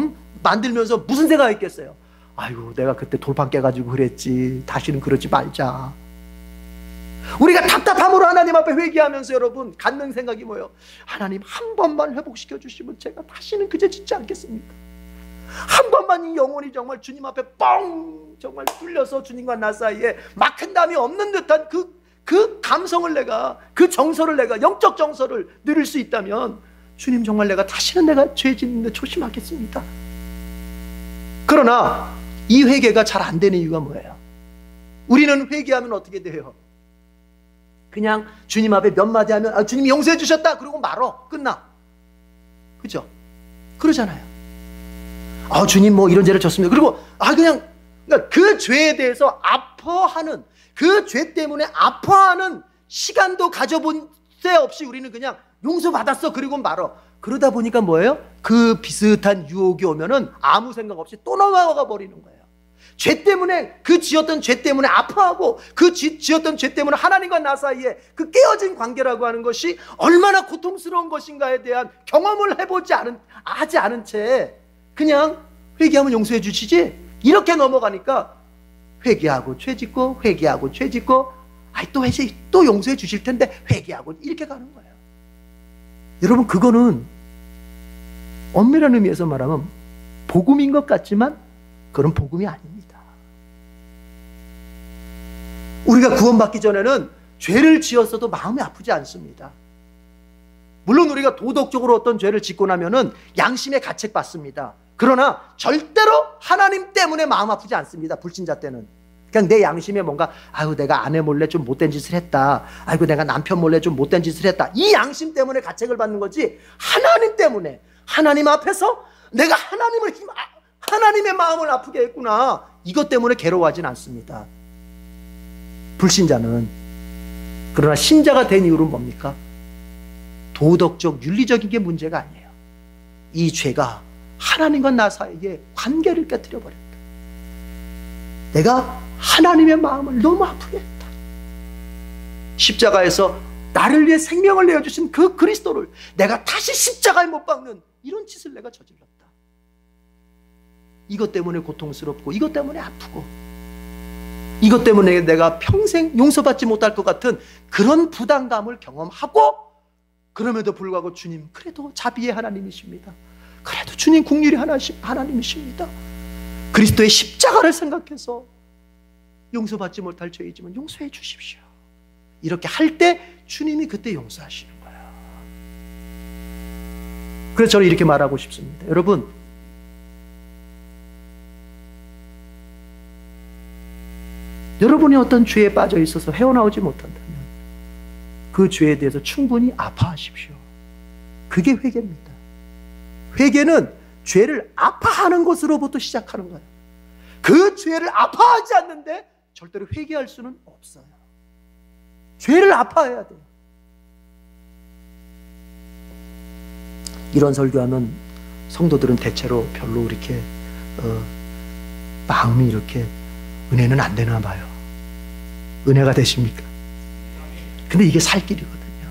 무슨 생각했겠어요? 아이고, 내가 그때 돌판 깨가지고 그랬지. 다시는 그러지 말자. 우리가 답답함으로 하나님 앞에 회개하면서 여러분 갖는 생각이 뭐예요? 하나님, 한 번만 회복시켜 주시면 제가 다시는 그죄 짓지 않겠습니까? 한 번만 이 영혼이 정말 주님 앞에 뻥 정말 뚫려서 주님과 나 사이에 막힌 담이 없는 듯한 그 감성을 내가, 그 정서를 내가, 영적 정서를 누릴 수 있다면, 주님, 정말 내가 다시는 내가 죄 짓는데 조심하겠습니다. 그러나 이 회개가 잘 안 되는 이유가 뭐예요? 우리는 회개하면 어떻게 돼요? 그냥 주님 앞에 몇 마디 하면 주님이 용서해 주셨다 그러고 말어. 끝나. 그죠? 그러잖아요. 주님 뭐 이런 죄를 졌습니다. 그리고 그러니까 그 죄에 대해서 아파하는, 그 죄 때문에 아파하는 시간도 가져본 새 없이 우리는 그냥 용서받았어 그리고 말어. 그러다 보니까 뭐예요? 그 비슷한 유혹이 오면은 아무 생각 없이 또 넘어가 버리는 거예요. 죄 때문에, 그 지었던 죄 때문에 아파하고, 그 지었던 죄 때문에 하나님과 나 사이에 그 깨어진 관계라고 하는 것이 얼마나 고통스러운 것인가에 대한 경험을 하지 않은 채 그냥 회개하면 용서해 주시지 이렇게 넘어가니까 회개하고 죄 짓고 회개하고 죄 짓고 또 용서해 주실 텐데 회개하고 이렇게 가는 거예요. 여러분, 그거는 엄밀한 의미에서 말하면 복음인 것 같지만 그런 복음이 아닙니다. 우리가 구원받기 전에는 죄를 지었어도 마음이 아프지 않습니다. 물론 우리가 도덕적으로 어떤 죄를 짓고 나면은 양심의 가책 받습니다. 그러나 절대로 하나님 때문에 마음 아프지 않습니다. 불신자 때는. 그냥 내 양심에 뭔가 아유 내가 아내 몰래 좀 못된 짓을 했다. 아이고 내가 남편 몰래 좀 못된 짓을 했다. 이 양심 때문에 가책을 받는 거지 하나님 때문에 하나님 앞에서 내가 하나님의 마음을 아프게 했구나. 이것 때문에 괴로워하진 않습니다. 불신자는. 그러나 신자가 된 이유는 뭡니까? 도덕적 윤리적인 게 문제가 아니에요. 이 죄가 하나님과 나 사이에 관계를 깨뜨려 버렸다. 내가 하나님의 마음을 너무 아프게 했다. 십자가에서 나를 위해 생명을 내어주신 그 그리스도를 내가 다시 십자가에 못 박는 이런 짓을 내가 저질렀다. 이것 때문에 고통스럽고 이것 때문에 아프고 이것 때문에 내가 평생 용서받지 못할 것 같은 그런 부담감을 경험하고, 그럼에도 불구하고 주님 그래도 자비의 하나님이십니다. 그래도 주님 긍휼의 하나님이십니다. 그리스도의 십자가를 생각해서 용서받지 못할 죄이지만 용서해 주십시오. 이렇게 할 때 주님이 그때 용서하시는 거예요. 그래서 저는 이렇게 말하고 싶습니다. 여러분, 여러분이 어떤 죄에 빠져 있어서 헤어나오지 못한다면 그 죄에 대해서 충분히 아파하십시오. 그게 회개입니다. 회개는 죄를 아파하는 것으로부터 시작하는 거예요. 그 죄를 아파하지 않는데 절대로 회개할 수는 없어요. 죄를 아파해야 돼요. 이런 설교하면 성도들은 대체로 별로 이렇게 마음이 이렇게 은혜는 안 되나 봐요. 은혜가 되십니까? 근데 이게 살 길이거든요.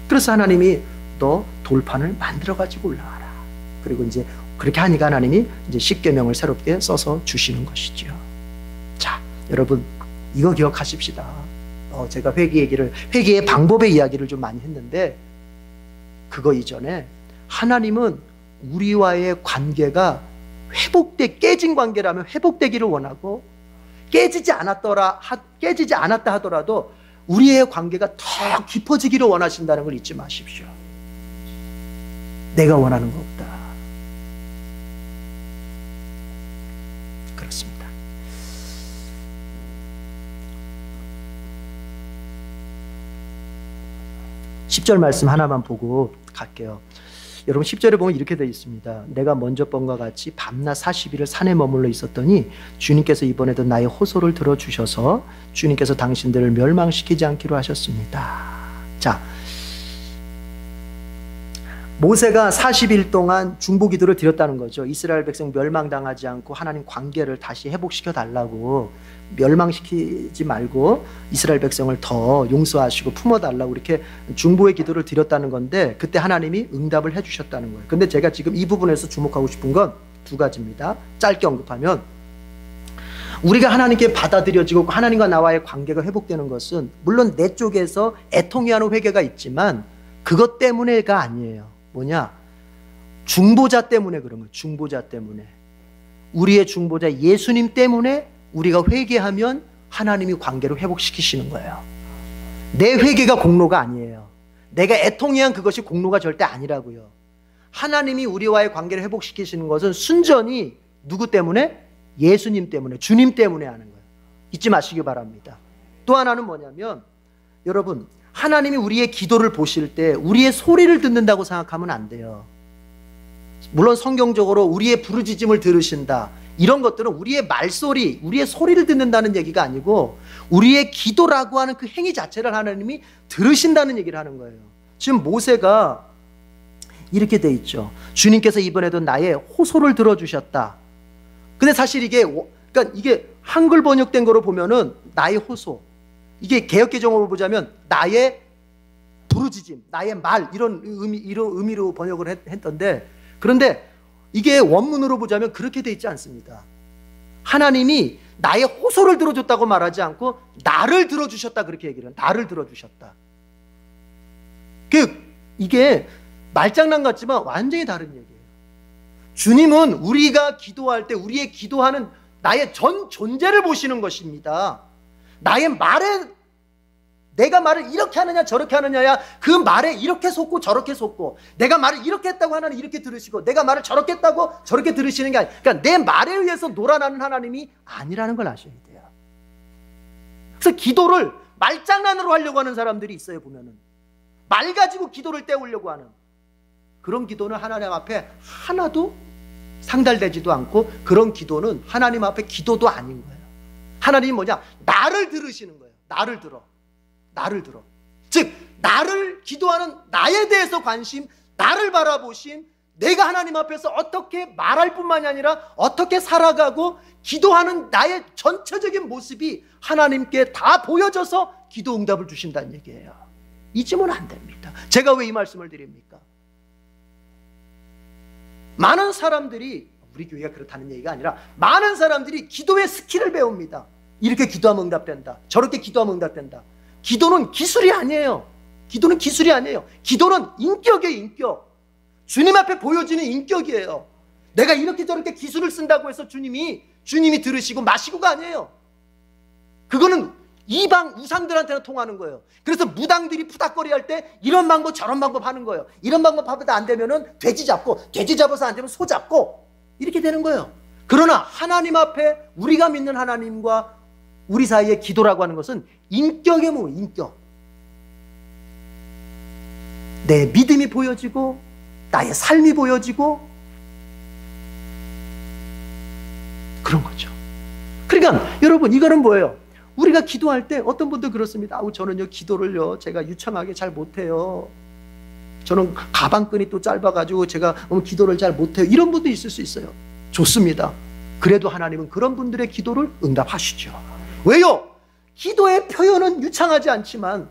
그래서 하나님이 너 돌판을 만들어 가지고 올라와라. 그리고 이제 그렇게 하니까 하나님이 이제 십계명을 새롭게 써서 주시는 것이죠. 자, 여러분 이거 기억하십시다. 제가 회개의 방법의 이야기를 좀 많이 했는데, 그거 이전에 하나님은 우리와의 관계가 깨진 관계라면 회복되기를 원하고, 깨지지 않았다 하더라도 우리의 관계가 더 깊어지기를 원하신다는 걸 잊지 마십시오. 내가 원하는 것보다. 그렇습니다. 10절 말씀 하나만 보고 갈게요. 여러분 10절에 보면 이렇게 되어 있습니다. 내가 먼저 번과 같이 밤낮 40일을 산에 머물러 있었더니 주님께서 이번에도 나의 호소를 들어주셔서 주님께서 당신들을 멸망시키지 않기로 하셨습니다. 자, 모세가 40일 동안 중보기도를 드렸다는 거죠. 이스라엘 백성 멸망당하지 않고 하나님 관계를 다시 회복시켜 달라고, 멸망시키지 말고 이스라엘 백성을 더 용서하시고 품어달라고 이렇게 중보의 기도를 드렸다는 건데, 그때 하나님이 응답을 해주셨다는 거예요. 근데 제가 지금 이 부분에서 주목하고 싶은 건 두 가지입니다. 짧게 언급하면, 우리가 하나님께 받아들여지고 하나님과 나와의 관계가 회복되는 것은 물론 내 쪽에서 애통해하는 회개가 있지만 그것 때문에가 아니에요. 뭐냐? 중보자 때문에 그런 거예요. 중보자 때문에. 우리의 중보자 예수님 때문에 우리가 회개하면 하나님이 관계를 회복시키시는 거예요. 내 회개가 공로가 아니에요. 내가 애통해한 그것이 공로가 절대 아니라고요. 하나님이 우리와의 관계를 회복시키시는 것은 순전히 누구 때문에? 예수님 때문에, 주님 때문에 하는 거예요. 잊지 마시기 바랍니다. 또 하나는 뭐냐면, 여러분 하나님이 우리의 기도를 보실 때 우리의 소리를 듣는다고 생각하면 안 돼요. 물론 성경적으로 우리의 부르짖음을 들으신다, 이런 것들은 우리의 말소리, 우리의 소리를 듣는다는 얘기가 아니고 우리의 기도라고 하는 그 행위 자체를 하나님이 들으신다는 얘기를 하는 거예요. 지금 모세가 이렇게 돼 있죠. 주님께서 이번에도 나의 호소를 들어주셨다. 근데 사실 그러니까 이게 한글 번역된 거로 보면은 나의 호소, 이게 개역개정으로 보자면 나의 부르짖음, 나의 말, 이런 의미로 번역을 했던데, 그런데 이게 원문으로 보자면 그렇게 돼 있지 않습니다. 하나님이 나의 호소를 들어줬다고 말하지 않고 나를 들어주셨다, 그렇게 얘기를 해요. 나를 들어주셨다. 이게 말장난 같지만 완전히 다른 얘기예요. 주님은 우리가 기도할 때 우리의 기도하는 나의 전 존재를 보시는 것입니다. 나의 말에, 내가 말을 이렇게 하느냐 저렇게 하느냐야 그 말에 이렇게 속고 저렇게 속고, 내가 말을 이렇게 했다고 하나님 이렇게 들으시고 내가 말을 저렇게 했다고 저렇게 들으시는 게 아니라, 그러니까 내 말에 의해서 놀아나는 하나님이 아니라는 걸 아셔야 돼요. 그래서 기도를 말장난으로 하려고 하는 사람들이 있어요. 보면은 말 가지고 기도를 때우려고 하는 그런 기도는 하나님 앞에 하나도 상달되지도 않고, 그런 기도는 하나님 앞에 기도도 아닌 거예요. 하나님이 뭐냐? 나를 들으시는 거예요. 나를 들어. 즉 나를 기도하는 나에 대해서 관심, 나를 바라보신, 내가 하나님 앞에서 어떻게 말할 뿐만이 아니라 어떻게 살아가고 기도하는 나의 전체적인 모습이 하나님께 다 보여져서 기도 응답을 주신다는 얘기예요. 잊으면 안 됩니다. 제가 왜 이 말씀을 드립니까? 많은 사람들이, 우리 교회가 그렇다는 얘기가 아니라 많은 사람들이 기도의 스킬을 배웁니다. 이렇게 기도하면 응답된다, 저렇게 기도하면 응답된다. 기도는 기술이 아니에요. 기도는 기술이 아니에요. 기도는 인격이에요. 인격. 주님 앞에 보여지는 인격이에요. 내가 이렇게 저렇게 기술을 쓴다고 해서 주님이 들으시고 마시고가 아니에요. 그거는 이방 우상들한테는 통하는 거예요. 그래서 무당들이 푸닥거리 할 때 이런 방법 저런 방법 하는 거예요. 이런 방법 하다 안 되면은 돼지 잡고, 돼지 잡아서 안 되면 소 잡고, 이렇게 되는 거예요. 그러나 하나님 앞에 우리가 믿는 하나님과 우리 사이의 기도라고 하는 것은 인격의 몸, 인격. 내 믿음이 보여지고 나의 삶이 보여지고 그런 거죠. 그러니까 여러분, 이거는 뭐예요? 우리가 기도할 때 어떤 분들 그렇습니다. 저는요 기도를요 제가 유창하게 잘 못해요. 저는 가방끈이 또 짧아가지고 제가 기도를 잘 못해요. 이런 분도 있을 수 있어요. 좋습니다. 그래도 하나님은 그런 분들의 기도를 응답하시죠. 왜요? 기도의 표현은 유창하지 않지만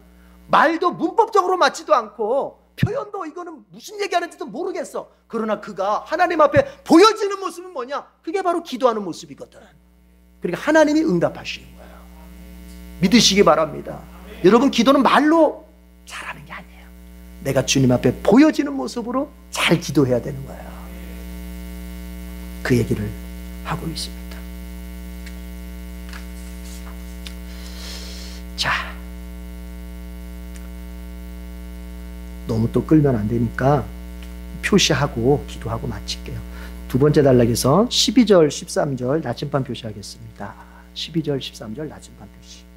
말도 문법적으로 맞지도 않고 표현도 이거는 무슨 얘기하는지도 모르겠어. 그러나 그가 하나님 앞에 보여지는 모습은 뭐냐? 그게 바로 기도하는 모습이거든. 그러니까 하나님이 응답하시는 거예요. 믿으시기 바랍니다. 여러분, 기도는 말로 잘하는 게 아니에요. 내가 주님 앞에 보여지는 모습으로 잘 기도해야 되는 거예요. 그 얘기를 하고 있습니다. 자, 너무 또 끌면 안 되니까 표시하고 기도하고 마칠게요. 두 번째 단락에서 12절 13절 나침반 표시하겠습니다. 12절 13절 나침반 표시.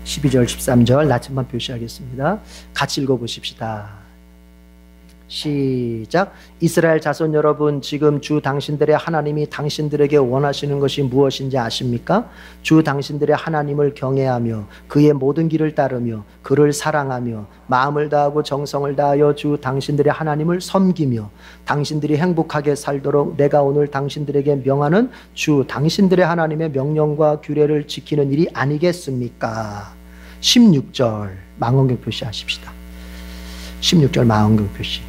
(12절) (13절) 나침반 표시하겠습니다. 같이 읽어보십시다. 시작. 이스라엘 자손 여러분, 지금 주 당신들의 하나님이 당신들에게 원하시는 것이 무엇인지 아십니까? 주 당신들의 하나님을 경외하며 그의 모든 길을 따르며 그를 사랑하며 마음을 다하고 정성을 다하여 주 당신들의 하나님을 섬기며 당신들이 행복하게 살도록 내가 오늘 당신들에게 명하는 주 당신들의 하나님의 명령과 규례를 지키는 일이 아니겠습니까? 16절 망원경 표시하십시다. 16절 망원경 표시.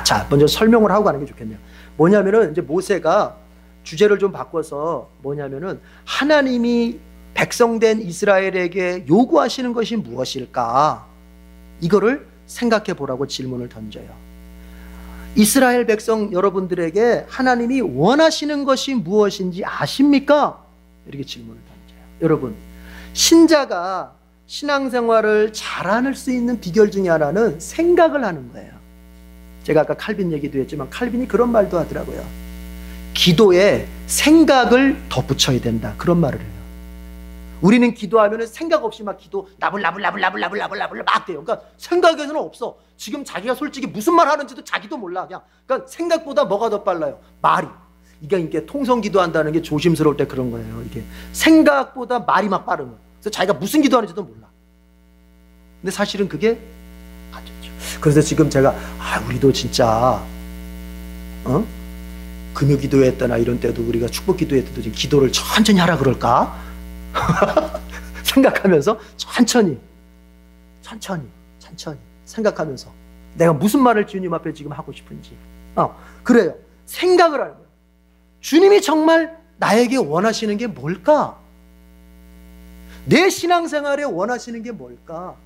자, 먼저 설명을 하고 가는 게 좋겠네요. 뭐냐면은 이제 모세가 주제를 좀 바꿔서 뭐냐면은 하나님이 백성된 이스라엘에게 요구하시는 것이 무엇일까? 이거를 생각해 보라고 질문을 던져요. 이스라엘 백성 여러분들에게 하나님이 원하시는 것이 무엇인지 아십니까? 이렇게 질문을 던져요. 여러분, 신자가 신앙생활을 잘할 수 있는 비결 중에 하나는 생각을 하는 거예요. 제가 아까 칼빈 얘기도 했지만 칼빈이 그런 말도 하더라고요. 기도에 생각을 덧붙여야 된다, 그런 말을 해요. 우리는 기도하면 생각 없이 막 기도 나불나불나불나불나불나불나불 막 돼요. 그러니까 생각에서는 없어. 지금 자기가 솔직히 무슨 말 하는지도 자기도 몰라. 그냥 그러니까 생각보다 뭐가 더 빨라요? 말이. 이게 통성 기도한다는 게 조심스러울 때 그런 거예요. 이게 생각보다 말이 막 빠른 거예요. 그래서 자기가 무슨 기도하는지도 몰라. 근데 사실은 그게 안 좋죠. 그래서 지금 제가 우리도 진짜 금요 기도회 때나 이런 때도 우리가 축복 기도회 때도 지금 기도를 천천히 하라 그럴까? 생각하면서 천천히 생각하면서 내가 무슨 말을 주님 앞에 지금 하고 싶은지 그래요. 생각을 하는 거예요. 주님이 정말 나에게 원하시는 게 뭘까? 내 신앙생활에 원하시는 게 뭘까?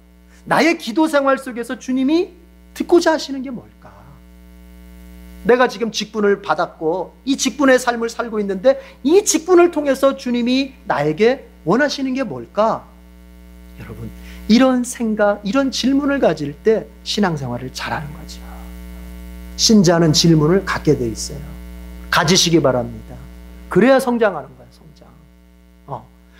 나의 기도 생활 속에서 주님이 듣고자 하시는 게 뭘까? 내가 지금 직분을 받았고 이 직분의 삶을 살고 있는데 이 직분을 통해서 주님이 나에게 원하시는 게 뭘까? 여러분, 이런 생각, 이런 질문을 가질 때 신앙생활을 잘하는 거죠. 신자는 질문을 갖게 돼 있어요. 가지시기 바랍니다. 그래야 성장하는 거예요, 성장.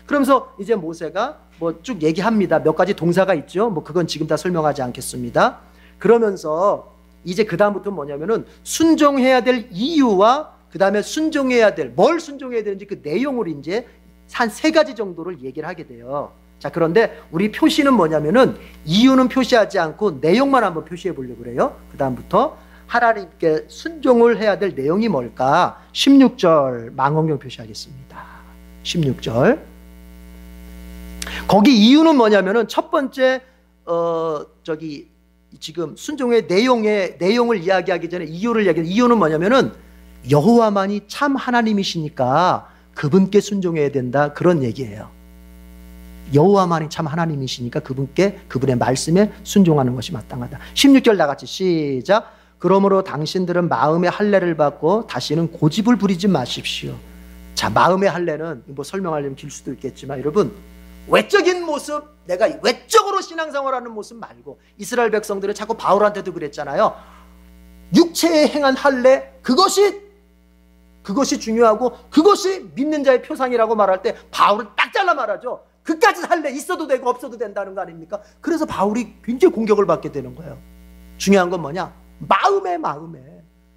그러면서 이제 모세가 뭐 쭉 얘기합니다. 몇 가지 동사가 있죠. 뭐 그건 지금 다 설명하지 않겠습니다. 그러면서 이제 그 다음부터 뭐냐면은 순종해야 될 이유와 그 다음에 순종해야 될, 뭘 순종해야 되는지 그 내용을 이제 한 3가지 정도를 얘기를 하게 돼요. 자, 그런데 우리 표시는 뭐냐면은 이유는 표시하지 않고 내용만 한번 표시해 보려고 그래요. 그 다음부터 하나님께 순종을 해야 될 내용이 뭘까? 16절 망원경 표시하겠습니다. 16절. 거기 이유는 뭐냐면은 첫 번째 지금 순종의 내용을 이야기하기 전에 이유를 이야기해. 이유는 뭐냐면은 여호와만이 참 하나님이시니까 그분께 순종해야 된다, 그런 얘기예요. 여호와만이 참 하나님이시니까 그분의 말씀에 순종하는 것이 마땅하다. 16절 다 같이 시작. 그러므로 당신들은 마음의 할례를 받고 다시는 고집을 부리지 마십시오. 자, 마음의 할례는 뭐 설명하려면 길 수도 있겠지만 여러분, 외적인 모습, 내가 외적으로 신앙생활하는 모습 말고, 이스라엘 백성들은 자꾸 바울한테도 그랬잖아요. 육체에 행한 할례, 그것이 중요하고 그것이 믿는 자의 표상이라고 말할 때 바울은 딱 잘라 말하죠. 그까지 할례 있어도 되고 없어도 된다는 거 아닙니까? 그래서 바울이 굉장히 공격을 받게 되는 거예요. 중요한 건 뭐냐? 마음에.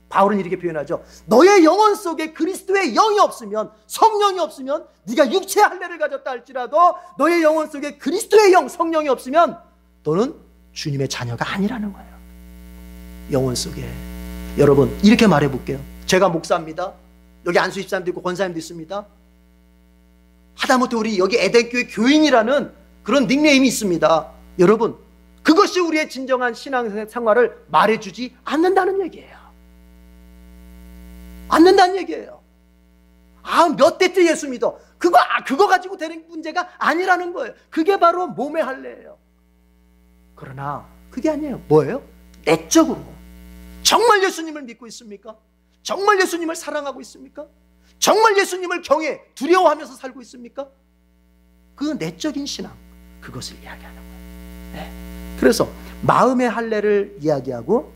바울은 이렇게 표현하죠. 너의 영혼 속에 그리스도의 영이 없으면, 성령이 없으면, 네가 육체의 할례를 가졌다 할지라도 너의 영혼 속에 그리스도의 영, 성령이 없으면 너는 주님의 자녀가 아니라는 거예요. 영혼 속에. 여러분, 이렇게 말해 볼게요. 제가 목사입니다. 여기 안수집사님도 있고 권사님도 있습니다. 하다못해 우리 여기 에덴교회 교인이라는 그런 닉네임이 있습니다. 여러분, 그것이 우리의 진정한 신앙생활을 말해주지 않는다는 얘기예요. 않는다는 얘기예요. 몇 대째 예수 믿어. 그거 가지고 되는 문제가 아니라는 거예요. 그게 바로 몸의 할례예요. 그러나 그게 아니에요. 뭐예요? 내적으로 정말 예수님을 믿고 있습니까? 정말 예수님을 사랑하고 있습니까? 정말 예수님을 경외, 두려워하면서 살고 있습니까? 그 내적인 신앙, 그것을 이야기하는 거예요. 네. 그래서 마음의 할례를 이야기하고,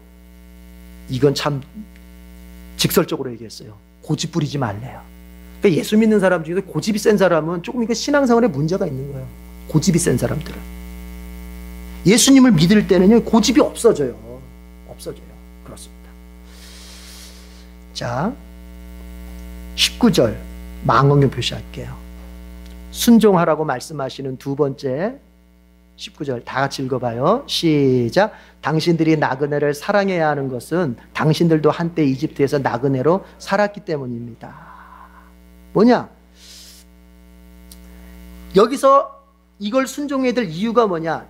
이건 참 직설적으로 얘기했어요. 고집 부리지 말래요. 그러니까 예수 믿는 사람 중에서 고집이 센 사람은 조금 이거 신앙생활에 문제가 있는 거예요. 고집이 센 사람들은. 예수님을 믿을 때는요, 고집이 없어져요. 그렇습니다. 자, 19절 망원경 표시할게요. 순종하라고 말씀하시는 두 번째 19절 다 같이 읽어봐요. 시작. 당신들이 나그네를 사랑해야 하는 것은 당신들도 한때 이집트에서 나그네로 살았기 때문입니다. 뭐냐? 여기서 이걸 순종해야 될 이유가 뭐냐?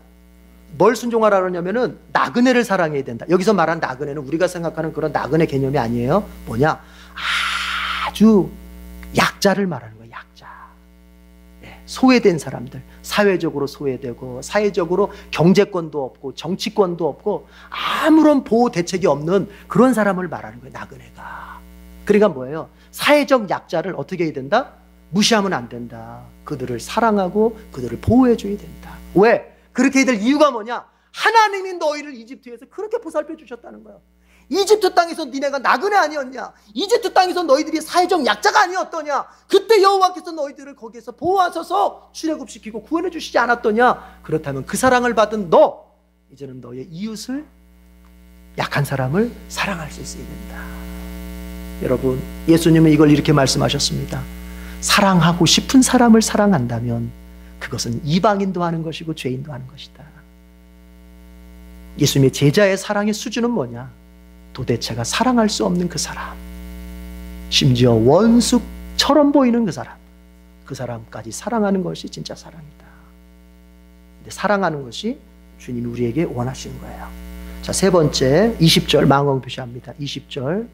뭘 순종하라 그러냐면은 나그네를 사랑해야 된다. 여기서 말한 나그네는 우리가 생각하는 그런 나그네 개념이 아니에요. 뭐냐? 아주 약자를 말하는 거예요. 약자. 네, 소외된 사람들, 사회적으로 소외되고 사회적으로 경제권도 없고 정치권도 없고 아무런 보호 대책이 없는 그런 사람을 말하는 거예요. 나그네가. 그러니까 뭐예요? 사회적 약자를 어떻게 해야 된다? 무시하면 안 된다. 그들을 사랑하고 그들을 보호해 줘야 된다. 왜? 그렇게 해야 될 이유가 뭐냐? 하나님이 너희를 이집트에서 그렇게 보살펴 주셨다는 거예요. 이집트 땅에서 니네가 나그네 아니었냐? 이집트 땅에서 너희들이 사회적 약자가 아니었더냐? 그때 여호와께서 너희들을 거기에서 보호하셔서 출애굽시키고 구원해 주시지 않았더냐? 그렇다면 그 사랑을 받은 너, 이제는 너의 이웃을, 약한 사람을 사랑할 수 있어야 된다. 여러분, 예수님은 이걸 이렇게 말씀하셨습니다. 사랑하고 싶은 사람을 사랑한다면 그것은 이방인도 하는 것이고 죄인도 하는 것이다. 예수님의 제자의 사랑의 수준은 뭐냐? 도대체가 사랑할 수 없는 그 사람, 심지어 원수처럼 보이는 그 사람까지 사랑하는 것이 진짜 사랑이다. 근데 사랑하는 것이 주님이 우리에게 원하시는 거예요. 자, 세 번째 20절 망원 표시합니다. 20절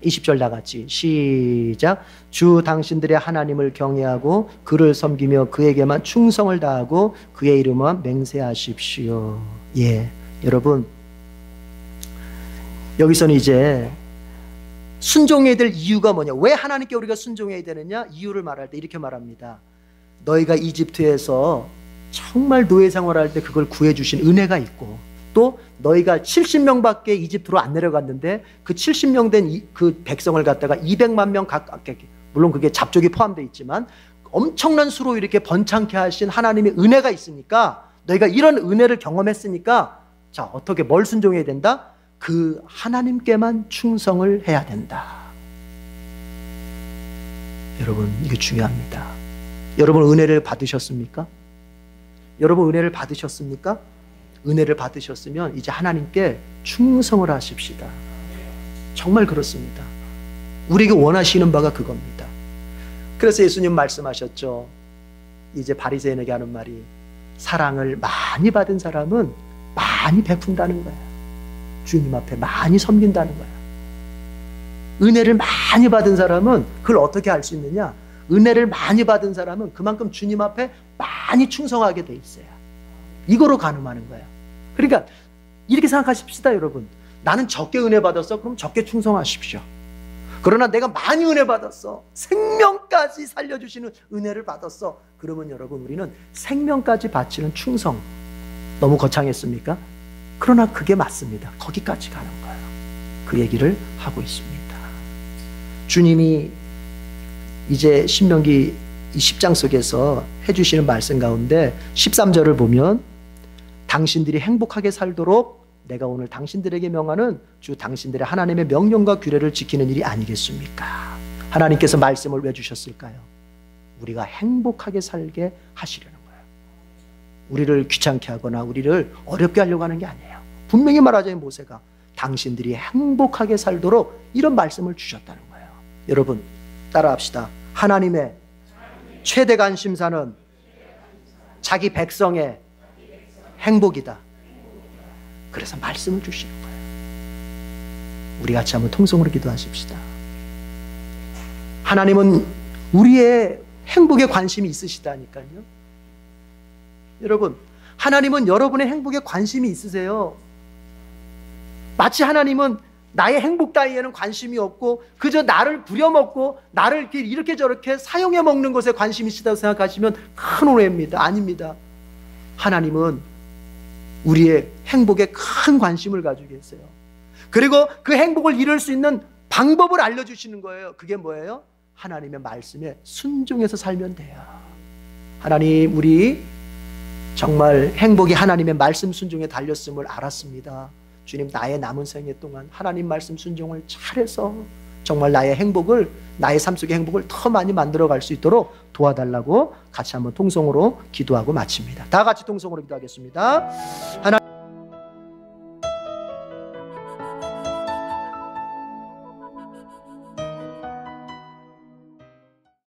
20절 다 같이 시작. 주 당신들의 하나님을 경외하고 그를 섬기며 그에게만 충성을 다하고 그의 이름만 맹세하십시오. 예, 여러분 여기서는 이제 순종해야 될 이유가 뭐냐, 왜 하나님께 우리가 순종해야 되느냐, 이유를 말할 때 이렇게 말합니다. 너희가 이집트에서 정말 노예 생활할 때 그걸 구해주신 은혜가 있고, 또 너희가 70명밖에 이집트로 안 내려갔는데 그 70명 된 그 백성을 갖다가 200만 명 가깝게, 물론 그게 잡족이 포함되어 있지만 엄청난 수로 이렇게 번창케 하신 하나님의 은혜가 있으니까, 너희가 이런 은혜를 경험했으니까 자, 어떻게 뭘 순종해야 된다? 그 하나님께만 충성을 해야 된다. 여러분 이게 중요합니다. 여러분 은혜를 받으셨습니까? 여러분 은혜를 받으셨습니까? 은혜를 받으셨으면 이제 하나님께 충성을 하십시다. 정말 그렇습니다. 우리에게 원하시는 바가 그겁니다. 그래서 예수님 말씀하셨죠. 이제 바리새인에게 하는 말이, 사랑을 많이 받은 사람은 많이 베푼다는 거야. 주님 앞에 많이 섬긴다는 거야. 은혜를 많이 받은 사람은 그걸 어떻게 알 수 있느냐, 은혜를 많이 받은 사람은 그만큼 주님 앞에 많이 충성하게 돼 있어요. 이거로 가늠하는 거예요. 그러니까 이렇게 생각하십시다. 여러분, 나는 적게 은혜 받았어, 그럼 적게 충성하십시오. 그러나 내가 많이 은혜 받았어, 생명까지 살려주시는 은혜를 받았어, 그러면 여러분 우리는 생명까지 바치는 충성. 너무 거창했습니까? 그러나 그게 맞습니다. 거기까지 가는 거예요. 그 얘기를 하고 있습니다. 주님이 이제 신명기 10장 속에서 해주시는 말씀 가운데 13절을 보면, 당신들이 행복하게 살도록 내가 오늘 당신들에게 명하는 주 당신들의 하나님의 명령과 규례를 지키는 일이 아니겠습니까? 하나님께서 말씀을 왜 주셨을까요? 우리가 행복하게 살게 하시려는 거예요. 우리를 귀찮게 하거나 우리를 어렵게 하려고 하는 게 아니에요. 분명히 말하자면 모세가 당신들이 행복하게 살도록 이런 말씀을 주셨다는 거예요. 여러분 따라합시다. 하나님의 최대 관심사는 자기 백성의 행복이다. 그래서 말씀을 주시는 거예요. 우리 같이 한번 통성으로 기도하십시다. 하나님은 우리의 행복에 관심이 있으시다니까요. 여러분, 하나님은 여러분의 행복에 관심이 있으세요. 마치 하나님은 나의 행복 따위에는 관심이 없고 그저 나를 부려먹고 나를 이렇게 저렇게 사용해 먹는 것에 관심이 있다고 생각하시면 큰 오해입니다. 아닙니다. 하나님은 우리의 행복에 큰 관심을 가지고 계세요. 그리고 그 행복을 이룰 수 있는 방법을 알려주시는 거예요. 그게 뭐예요? 하나님의 말씀에 순종해서 살면 돼요. 하나님, 우리 정말 행복이 하나님의 말씀 순종에 달렸음을 알았습니다. 주님, 나의 남은 생애 동안 하나님 말씀 순종을 잘해서 정말 나의 행복을, 나의 삶 속의 행복을 더 많이 만들어갈 수 있도록 도와달라고 같이 한번 통성으로 기도하고 마칩니다. 다 같이 통성으로 기도하겠습니다. 하나님,